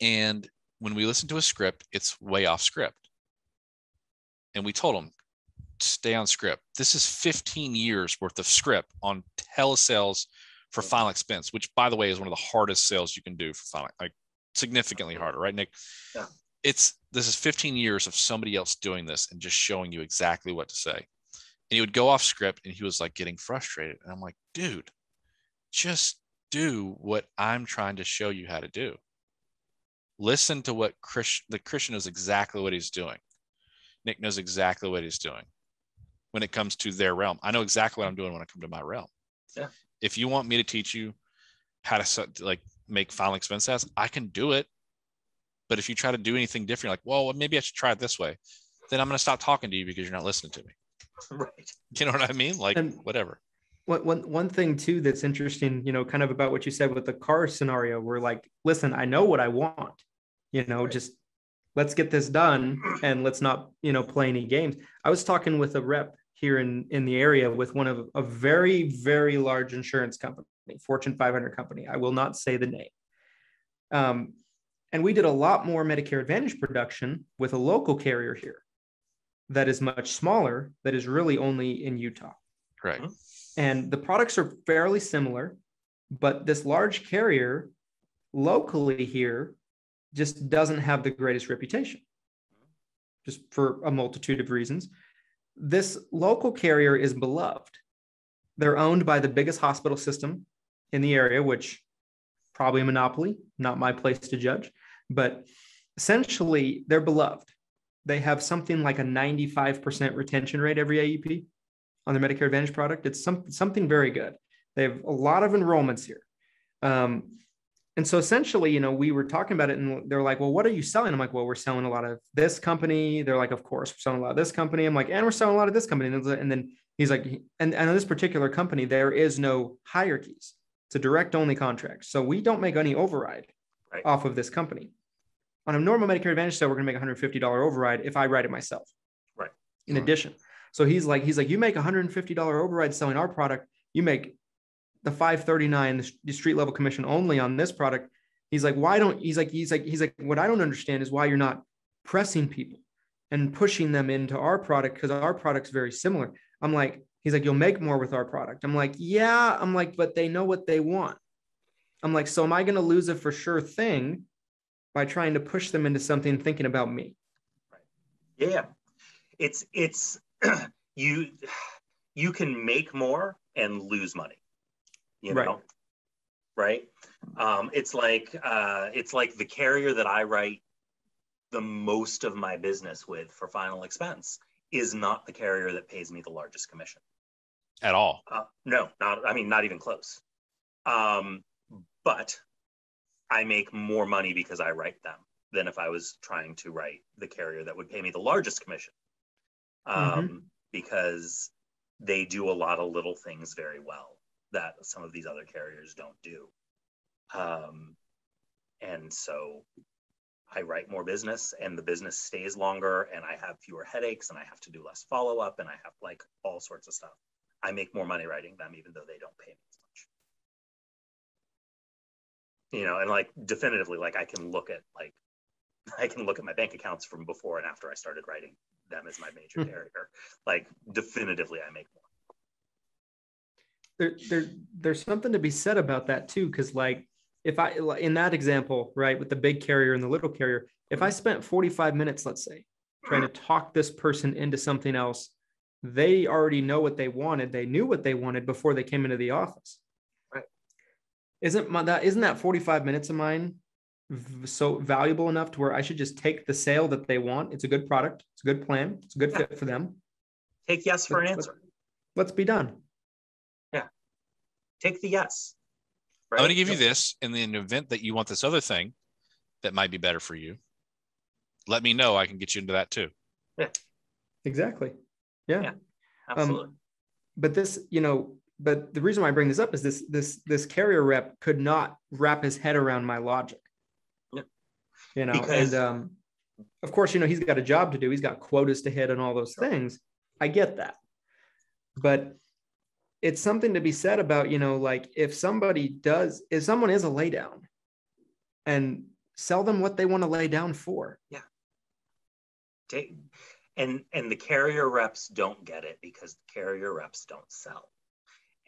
And when we listen to a script, it's way off script. And we told him, stay on script. This is 15 years worth of script on telesales for final expense, which, by the way, is one of the hardest sales you can do for final, like significantly harder, right, Nick? Yeah. This is 15 years of somebody else doing this and just showing you exactly what to say. he would go off script and he was like getting frustrated. And I'm like, dude, just do what I'm trying to show you how to do. Listen to what Christian knows exactly what he's doing. Nick knows exactly what he's doing when it comes to their realm. I know exactly what I'm doing when I come to my realm. Yeah. If you want me to teach you how to like make final expense stats, I can do it. But if you try to do anything different, like, well, maybe I should try it this way, then I'm going to stop talking to you because you're not listening to me. Right. You know what I mean? Like, and whatever. One thing too that's interesting, kind of about what you said with the car scenario, where like, listen, I know what I want, Right. just let's get this done and let's not, play any games. I was talking with a rep here in the area with one of a very, very large insurance company, Fortune 500 company. I will not say the name. And we did a lot more Medicare Advantage production with a local carrier here that is much smaller, that is really only in Utah. Right. And the products are fairly similar, but this large carrier locally here just doesn't have the greatest reputation, just for a multitude of reasons. This local carrier is beloved. They're owned by the biggest hospital system in the area, which probably a monopoly, not my place to judge, but essentially they're beloved. They have something like a 95% retention rate every AEP on their Medicare Advantage product. It's something very good. They have a lot of enrollments here. And so essentially, we were talking about it and they're like, well, what are you selling? I'm like, well, we're selling a lot of this company. They're like, of course, we're selling a lot of this company. I'm like, and we're selling a lot of this company. And then he's like, and in this particular company, there is no hierarchies. It's a direct only contract. So we don't make any override off of this company. On a normal Medicare Advantage sale, we're going to make $150 override if I write it myself. Right. In addition. So he's like, you make $150 override selling our product. You make the $539, the street level commission only on this product. He's like, what I don't understand is why you're not pressing people and pushing them into our product, because our product's very similar. I'm like, he's like, you'll make more with our product. I'm like, yeah. I'm like, but they know what they want. I'm like, so am I going to lose a for sure thing by trying to push them into something thinking about me? Right. Yeah. It's you can make more and lose money. Right. It's like the carrier that I write the most of my business with for final expense is not the carrier that pays me the largest commission at all. No, not even close. But I make more money because I write them than if I was trying to write the carrier that would pay me the largest commission. Because they do a lot of little things very well that some of these other carriers don't do. And so I write more business and the business stays longer and I have fewer headaches and I have to do less follow-up and I have like all sorts of stuff. I make more money writing them even though they don't pay me as much. And like definitively, like I can look at my bank accounts from before and after I started writing them as my major carrier. Like definitively I make more. There's something to be said about that too, because like if I, in that example, right, with the big carrier and the little carrier, if I spent 45 minutes, let's say, trying to talk this person into something else, they already know what they wanted. They knew what they wanted before they came into the office. Right. Isn't that 45 minutes of mine so valuable enough to where I should just take the sale that they want? It's a good product. It's a good plan. It's a good fit for them. Take yes for an answer. Let's be done. Yeah. Take the yes. Right? I'm going to give you this in the event that you want this other thing that might be better for you. Let me know. I can get you into that too. Yeah. Exactly. Yeah. Absolutely. But this, but the reason why I bring this up is this carrier rep could not wrap his head around my logic. Yeah. Because... and of course, he's got a job to do. He's got quotas to hit and all those things. I get that. But it's something to be said about, like if someone is a laydown and sell them what they want to lay down for. Yeah. And the carrier reps don't get it because the carrier reps don't sell.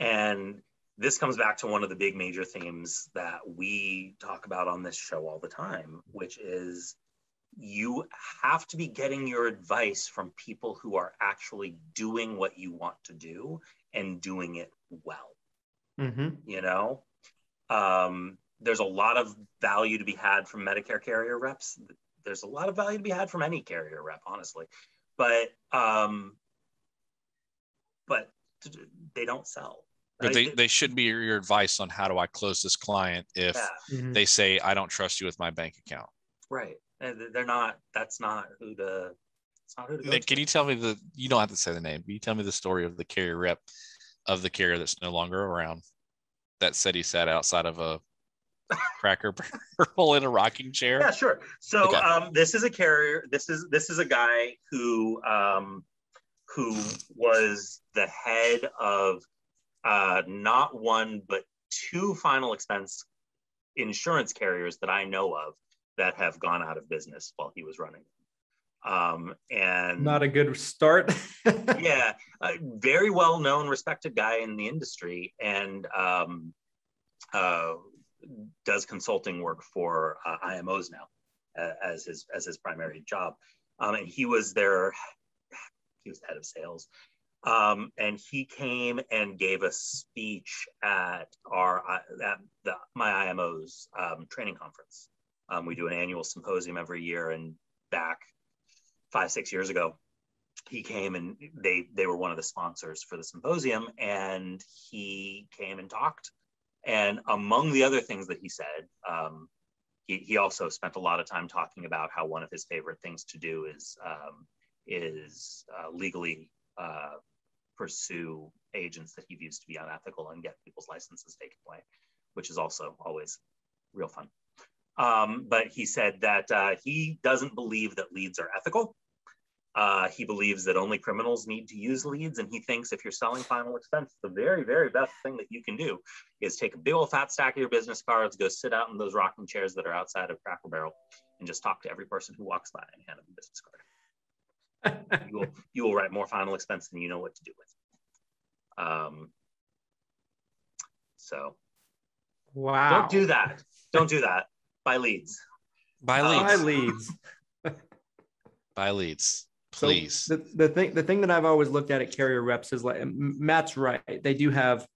And this comes back to one of the big major themes that we talk about on this show all the time, which is you have to be getting your advice from people who are actually doing what you want to do and doing it well. You know, there's a lot of value to be had from Medicare carrier reps. There's a lot of value to be had from any carrier rep, honestly, but they don't sell. But they should be your advice on how do I close this client if they say, I don't trust you with my bank account. Right. And they're not, that's not who to, it's not who to go Nick, to. can you tell me you don't have to say the name, but you tell me the story of the carrier rep of the carrier that's no longer around that said he sat outside of a Cracker Barrel in a rocking chair? Yeah, sure. So this is a carrier. This is a guy who was the head of not one but two final expense insurance carriers that I know of that have gone out of business while he was running. And not a good start. Yeah, a very well known, respected guy in the industry, and does consulting work for IMOs now as his primary job. And he was the head of sales. And he came and gave a speech at my IMO's training conference. We do an annual symposium every year, and back 5-6 years ago, he came and they were one of the sponsors for the symposium, and he came and talked. And among the other things that he said, he also spent a lot of time talking about how one of his favorite things to do is legally pursue agents that he views to be unethical and get people's licenses taken away, which is also always real fun. But he said that he doesn't believe that leads are ethical. He believes that only criminals need to use leads, and he thinks if you're selling final expense, the very, very best thing that you can do is take a big old fat stack of your business cards, go sit out in those rocking chairs that are outside of Cracker Barrel, and just talk to every person who walks by and hand them a business card. You will write more final expense than you know what to do with. So, wow! Don't do that. Don't do that. Buy leads. Buy leads. Buy leads. Buy leads. Please. So the thing that I've always looked at carrier reps is, like, Matt's right. They do have,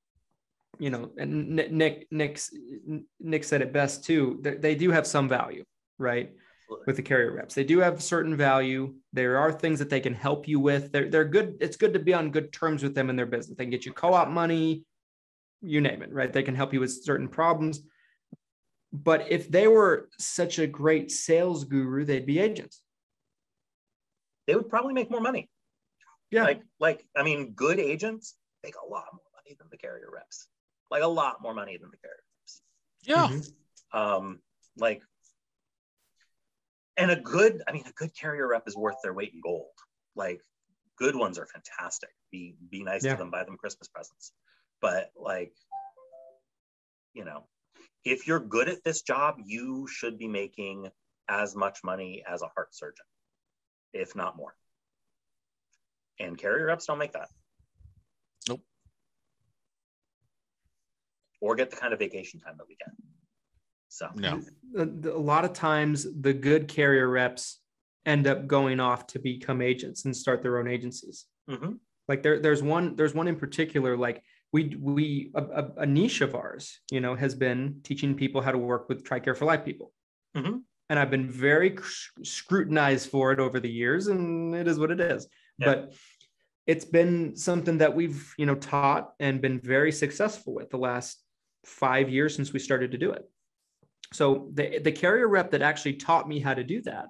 and Nick said it best too. They do have some value, right? Absolutely. With the carrier reps, they do have certain value. There are things that they can help you with. They're good. It's good to be on good terms with them in their business. They can get you co-op money, you name it, right? They can help you with certain problems. But if they were such a great sales guru, they'd be agents. They would probably make more money. Yeah. I mean, good agents make a lot more money than the carrier reps. Like a lot more money than the carrier reps. Yeah. And a good carrier rep is worth their weight in gold. Like, good ones are fantastic. Be nice to them, buy them Christmas presents. But if you're good at this job, you should be making as much money as a heart surgeon, if not more. And carrier reps don't make that. Nope. Or get the kind of vacation time that we get. So no. A lot of times the good carrier reps end up going off to become agents and start their own agencies. Mm-hmm. Like there's one in particular, like a niche of ours, has been teaching people how to work with TRICARE for Life people. Mm-hmm. And I've been very scrutinized for it over the years, and it is what it is. Yeah. But it's been something that we've, taught and been very successful with the last 5 years since we started to do it. So the carrier rep that actually taught me how to do that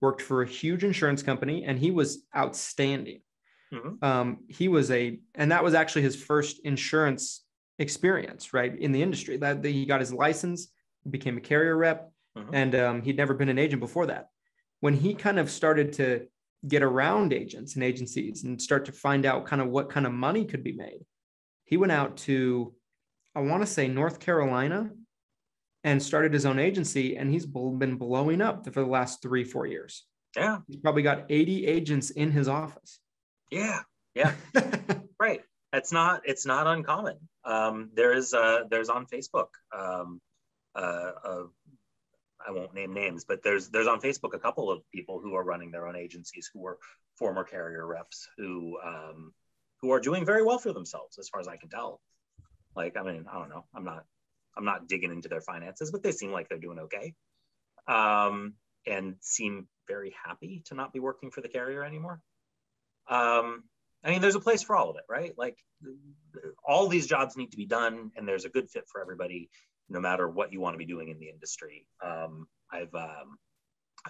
worked for a huge insurance company, and he was outstanding. Mm-hmm. And that was actually his first insurance experience, right, in the industry. That he got his license, became a carrier rep. Mm-hmm. And he'd never been an agent before that. When he kind of started to get around agents and agencies and start to find out kind of what kind of money could be made, he went out to, I want to say, North Carolina, and started his own agency. And he's been blowing up for the last 3-4 years. Yeah. He's probably got 80 agents in his office. Yeah. Yeah. Right. It's not uncommon. There's on Facebook, I won't name names, but there's on Facebook a couple of people who are running their own agencies who were former carrier reps who are doing very well for themselves, as far as I can tell. Like, I mean, I don't know. I'm not digging into their finances, but they seem like they're doing okay, and seem very happy to not be working for the carrier anymore. I mean, there's a place for all of it, right? Like, all these jobs need to be done, and there's a good fit for everybody, no matter what you want to be doing in the industry. I've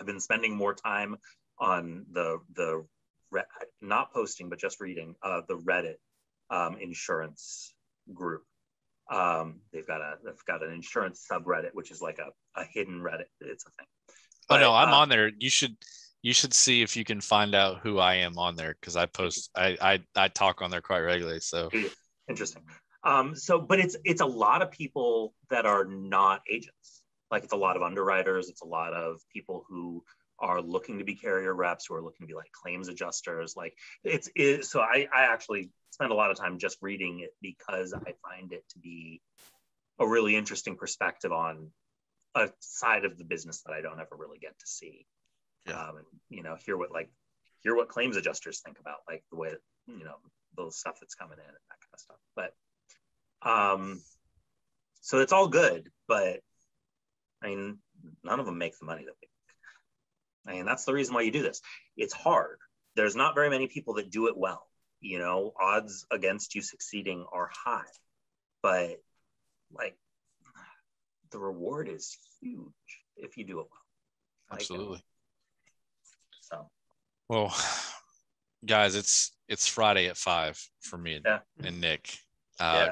been spending more time on the not posting, but just reading the Reddit insurance group. They've got an insurance subreddit, which is like a hidden Reddit. It's a thing. But, no, I'm on there. You should see if you can find out who I am on there, because I post, I talk on there quite regularly. So interesting. But it's a lot of people that are not agents. Like, it's a lot of underwriters. It's a lot of people who are looking to be carrier reps, who are looking to be like claims adjusters. Like, so I actually spend a lot of time just reading it, because I find it to be a really interesting perspective on a side of the business that I don't ever really get to see. Yeah. And hear what claims adjusters think about, like, the way, the stuff that's coming in and that kind of stuff. But so it's all good, but I mean, none of them make the money that we make. I mean, that's the reason why you do this. It's hard. There's not very many people that do it well. Odds against you succeeding are high, but like, the reward is huge if you do it well. Absolutely. So, well, guys, it's Friday at 5 for me and Nick.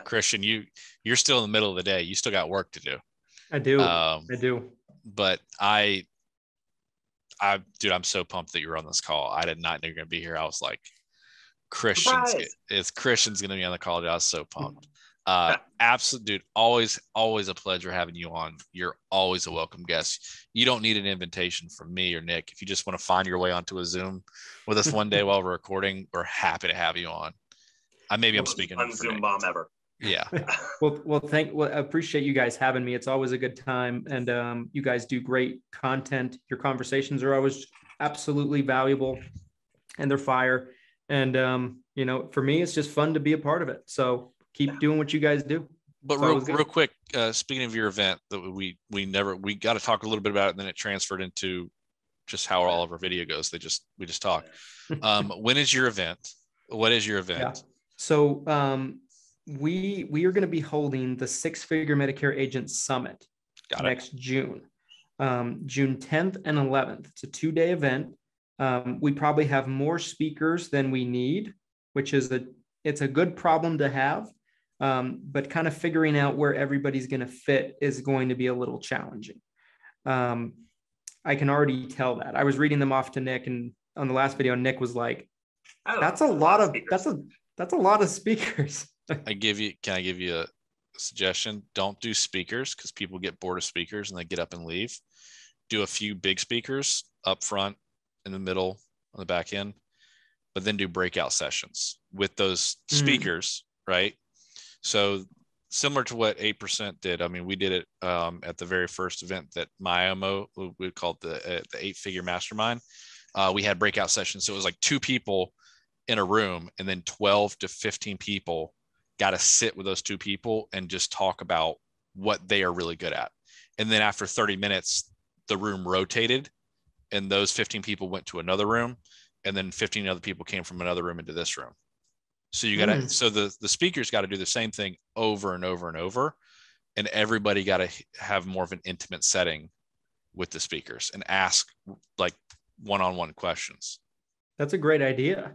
Christian, you're still in the middle of the day. You still got work to do. I do. But dude, I'm so pumped that you're on this call. I did not know you're going to be here. I was like, Christian's going to be on the call. Dude, I was so pumped. Absolute dude, always a pleasure having you on. You're always a welcome guest. You don't need an invitation from me or Nick. If you just want to find your way onto a Zoom with us one day while we're recording, we're happy to have you on. I'm speaking on Zoom bomb ever. Yeah. Well, I appreciate you guys having me. It's always a good time, and you guys do great content. Your conversations are always absolutely valuable, and they're fire. And for me, it's just fun to be a part of it. So keep doing what you guys do. But real quick, speaking of your event, that we got to talk a little bit about it, and then it transferred into just how all of our video goes. We just talked. When is your event? What is your event? Yeah. So we are going to be holding the Six Figure Medicare Agent Summit next June, June 10th and 11th. It's a 2-day event. We probably have more speakers than we need, which is it's a good problem to have. But kind of figuring out where everybody's going to fit is going to be a little challenging. I can already tell that. I was reading them off to Nick, and on the last video, Nick was like, that's a lot of speakers. Can I give you a suggestion? Don't do speakers, because people get bored of speakers and they get up and leave. Do a few big speakers up front, in the middle, on the back end, but then do breakout sessions with those speakers, right? So similar to what 8% did. I mean, we did it at the very first event that MyOmo, we called the 8-figure mastermind. We had breakout sessions. So it was like 2 people in a room, and then 12 to 15 people got to sit with those 2 people and just talk about what they are really good at. And then after 30 minutes, the room rotated, and those 15 people went to another room, and then 15 other people came from another room into this room. So you got to, so the speakers got to do the same thing over and over and over. And everybody got to have more of an intimate setting with the speakers and ask like one-on-one questions. That's a great idea,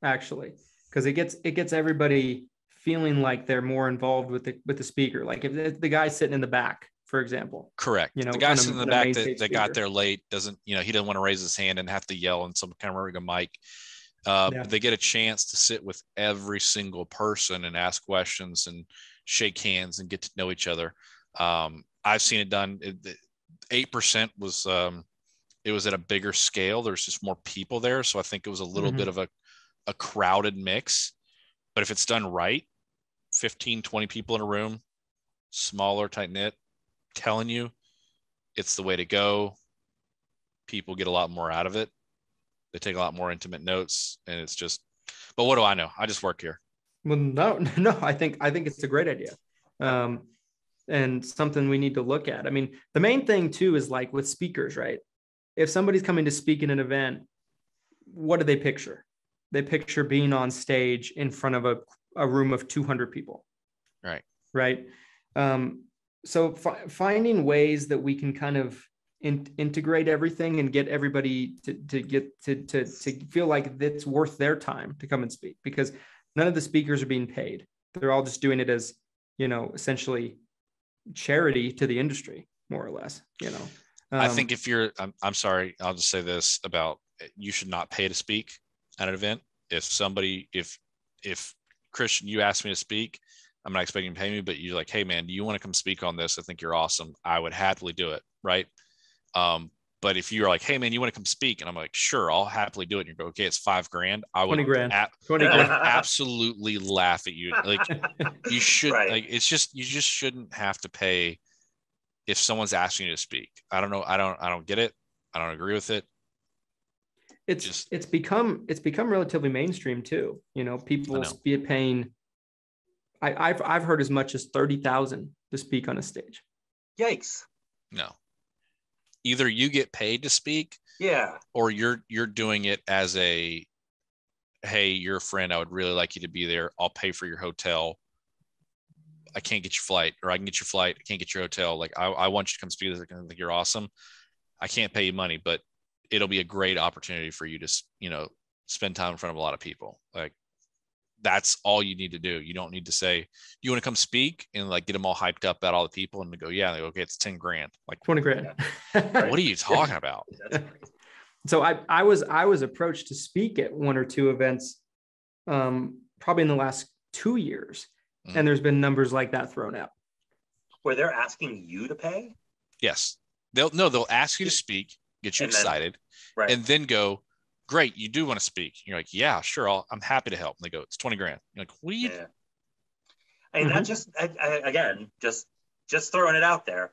actually, because it gets everybody feeling like they're more involved with the speaker. Like if the guy sitting in the back, for example. Correct. The guy sitting in the back that got there late he doesn't want to raise his hand and have to yell and some kind of rig a mic. They get a chance to sit with every single person and ask questions and shake hands and get to know each other. I've seen it done. 8% was, it was at a bigger scale. There's just more people there. So I think it was a little bit of a crowded mix, but if it's done right, 15, 20 people in a room, smaller, tight knit, telling you it's the way to go. People get a lot more out of it. They take a lot more intimate notes, and it's just, but what do I know? I just work here. Well, no, I think it's a great idea. And something we need to look at. I mean, the main thing too is like with speakers, right? If somebody's coming to speak in an event, what do they picture? They picture being on stage in front of a room of 200 people. Right. Right. So finding ways that we can kind of integrate everything and get everybody to feel like it's worth their time to come and speak, because none of the speakers are being paid. They're all just doing it as, essentially charity to the industry, more or less, I think if you're, I'm sorry, I'll just say this about, you should not pay to speak at an event. If Christian, you asked me to speak, I'm not expecting you to pay me, but you're like, hey man, do you want to come speak on this? I think you're awesome. I would happily do it. Right. But if you're like, hey man, you want to come speak? And I'm like, sure, I'll happily do it. And you go, okay, it's $5,000. I would 20 grand. 20 grand. I would absolutely laugh at you. Like you should, Right. like, you just shouldn't have to pay if someone's asking you to speak. I don't know. I don't get it. I don't agree with it. It's become relatively mainstream too. People be paying. I've heard as much as 30,000 to speak on a stage. Yikes. No. Either you get paid to speak, or you're doing it as a, hey, you're a friend, I would really like you to be there. I'll pay for your hotel. I can't get your flight, or I can get your flight. I can't get your hotel. Like I want you to come speak. I think you're awesome. I can't pay you money, but it'll be a great opportunity for you to, spend time in front of a lot of people. Like that's all you need to do. You don't need to say, you want to come speak and like get them all hyped up about all the people and they go, yeah, they go, okay, it's 10 grand. Like 20 grand. What are you talking about? So I was approached to speak at one or two events, probably in the last 2 years. Mm-hmm. And there's been numbers like that thrown out. Where they're asking you to pay? Yes. They'll ask you to speak, get you excited, right. And then go, great, you do want to speak. You're like, yeah, sure, I'm happy to help. And they go, it's 20 grand. You're like, what are you? Yeah. I mean, that just, again, just throwing it out there,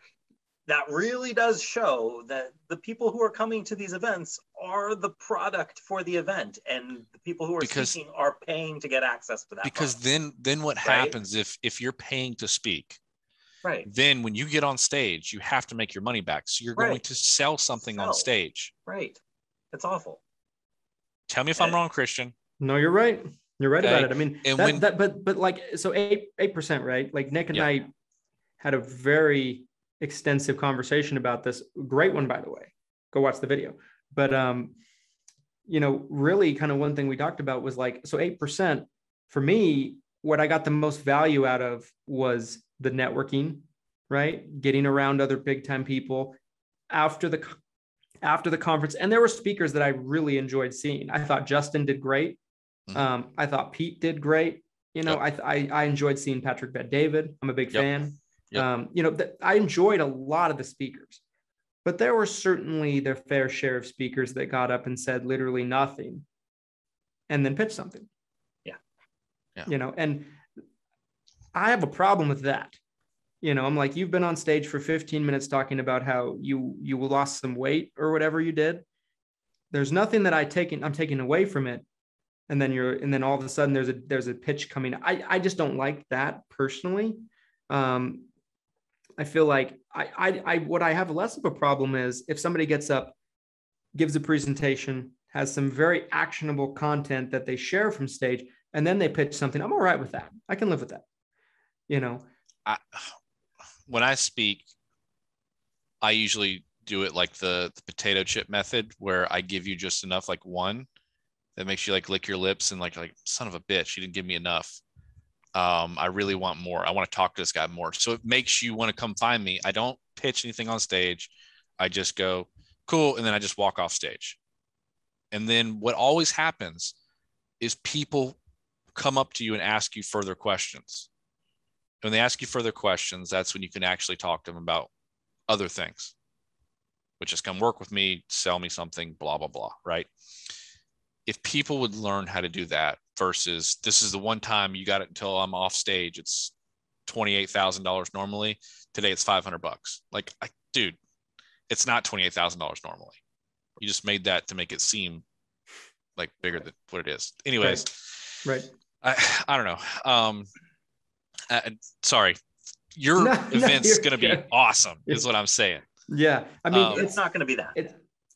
that really does show that the people who are coming to these events are the product for the event, and the people who are speaking are paying to get access to that. Because then what happens if you're paying to speak? Right. Then when you get on stage, you have to make your money back. So you're going to sell something on stage. Right. It's awful. Tell me if I'm wrong, Christian. No, you're right. You're right about it. I mean, and but like, so 8%, right? Like Nick and I had a very extensive conversation about this. Great one, by the way. Go watch the video. But, really kind of one thing we talked about was like, so 8% for me, what I got the most value out of was the networking, right? Getting around other big time people after the conference. And there were speakers that I really enjoyed seeing. I thought Justin did great. Mm-hmm. I thought Pete did great. I enjoyed seeing Patrick Bet-David. I'm a big fan. Yep. I enjoyed a lot of the speakers, but there were certainly their fair share of speakers that got up and said literally nothing and then pitched something. Yeah. And I have a problem with that. I'm like, you've been on stage for 15 minutes talking about how you lost some weight or whatever you did. There's nothing that I'm taking away from it. And then all of a sudden there's a pitch coming. I just don't like that personally. I feel like what I have less of a problem is if somebody gets up, gives a presentation, has some very actionable content that they share from stage, and then they pitch something. I'm all right with that. I can live with that. When I speak, I usually do it like the potato chip method, where I give you just enough, like one that makes you like lick your lips and like son of a bitch, you didn't give me enough. I really want more. I want to talk to this guy more. So it makes you want to come find me. I don't pitch anything on stage. I just go, cool. And then I just walk off stage. And then what always happens is people come up to you and ask you further questions. When they ask you further questions, that's when you can actually talk to them about other things, which is come work with me, sell me something, blah, blah, blah, right? If people would learn how to do that versus this is the one time you got it until I'm off stage, it's $28,000 normally. Today it's $500. Like, dude, it's not $28,000 normally. You just made that to make it seem like bigger than what it is. Anyways, right. I don't know. Sorry, your event's going to be awesome, is what I'm saying. Yeah, I mean, it's not going to be that.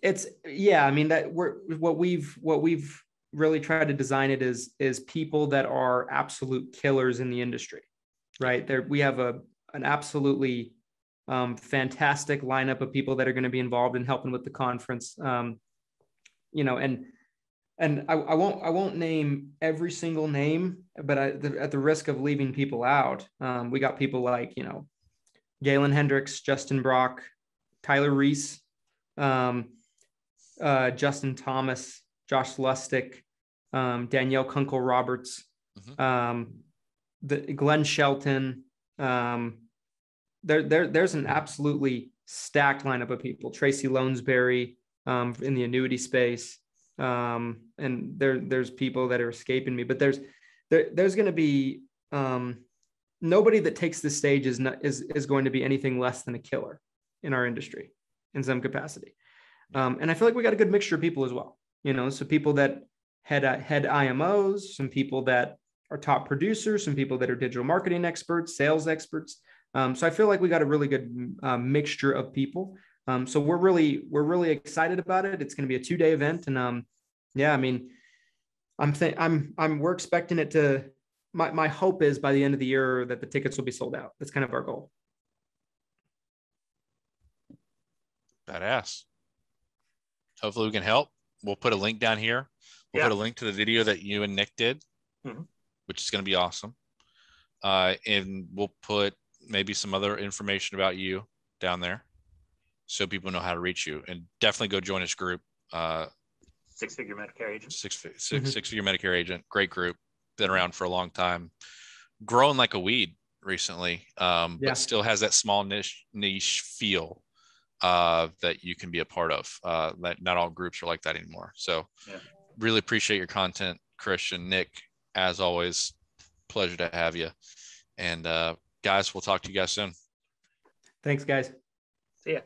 It's yeah. I mean, that what we've really tried to design it is people that are absolute killers in the industry, right? There we have an absolutely fantastic lineup of people that are going to be involved in helping with the conference. You know, and I won't name every single name, but at the risk of leaving people out, we got people like, you know, Galen Hendricks, Justin Brock, Tyler Reese, Justin Thomas, Josh Lustig, Danielle Kunkel Roberts, the Glenn Shelton. There's an absolutely stacked lineup of people. Tracy Lonesbury in the annuity space. And there's people that are escaping me, but there's going to be nobody that takes the stage is going to be anything less than a killer in our industry in some capacity. And I feel like we got a good mixture of people as well, you know, so people that head IMOs, some people that are top producers, some people that are digital marketing experts, sales experts. So I feel like we got a really good mixture of people. So we're really excited about it. It's going to be a 2-day event. And yeah, I mean, we're expecting it to, my hope is by the end of the year that the tickets will be sold out. That's kind of our goal. Badass. Hopefully we can help. We'll put a link down here. We'll put a link to the video that you and Nick did, which is going to be awesome. And we'll put maybe some other information about you down there, so people know how to reach you. And definitely go join this group. Six-figure Medicare agent. Six-figure Medicare agent. Great group. Been around for a long time. Grown like a weed recently, but still has that small niche feel that you can be a part of. Not all groups are like that anymore. So really appreciate your content, Christian. Nick, as always, pleasure to have you. And guys, we'll talk to you guys soon. Thanks, guys. See ya.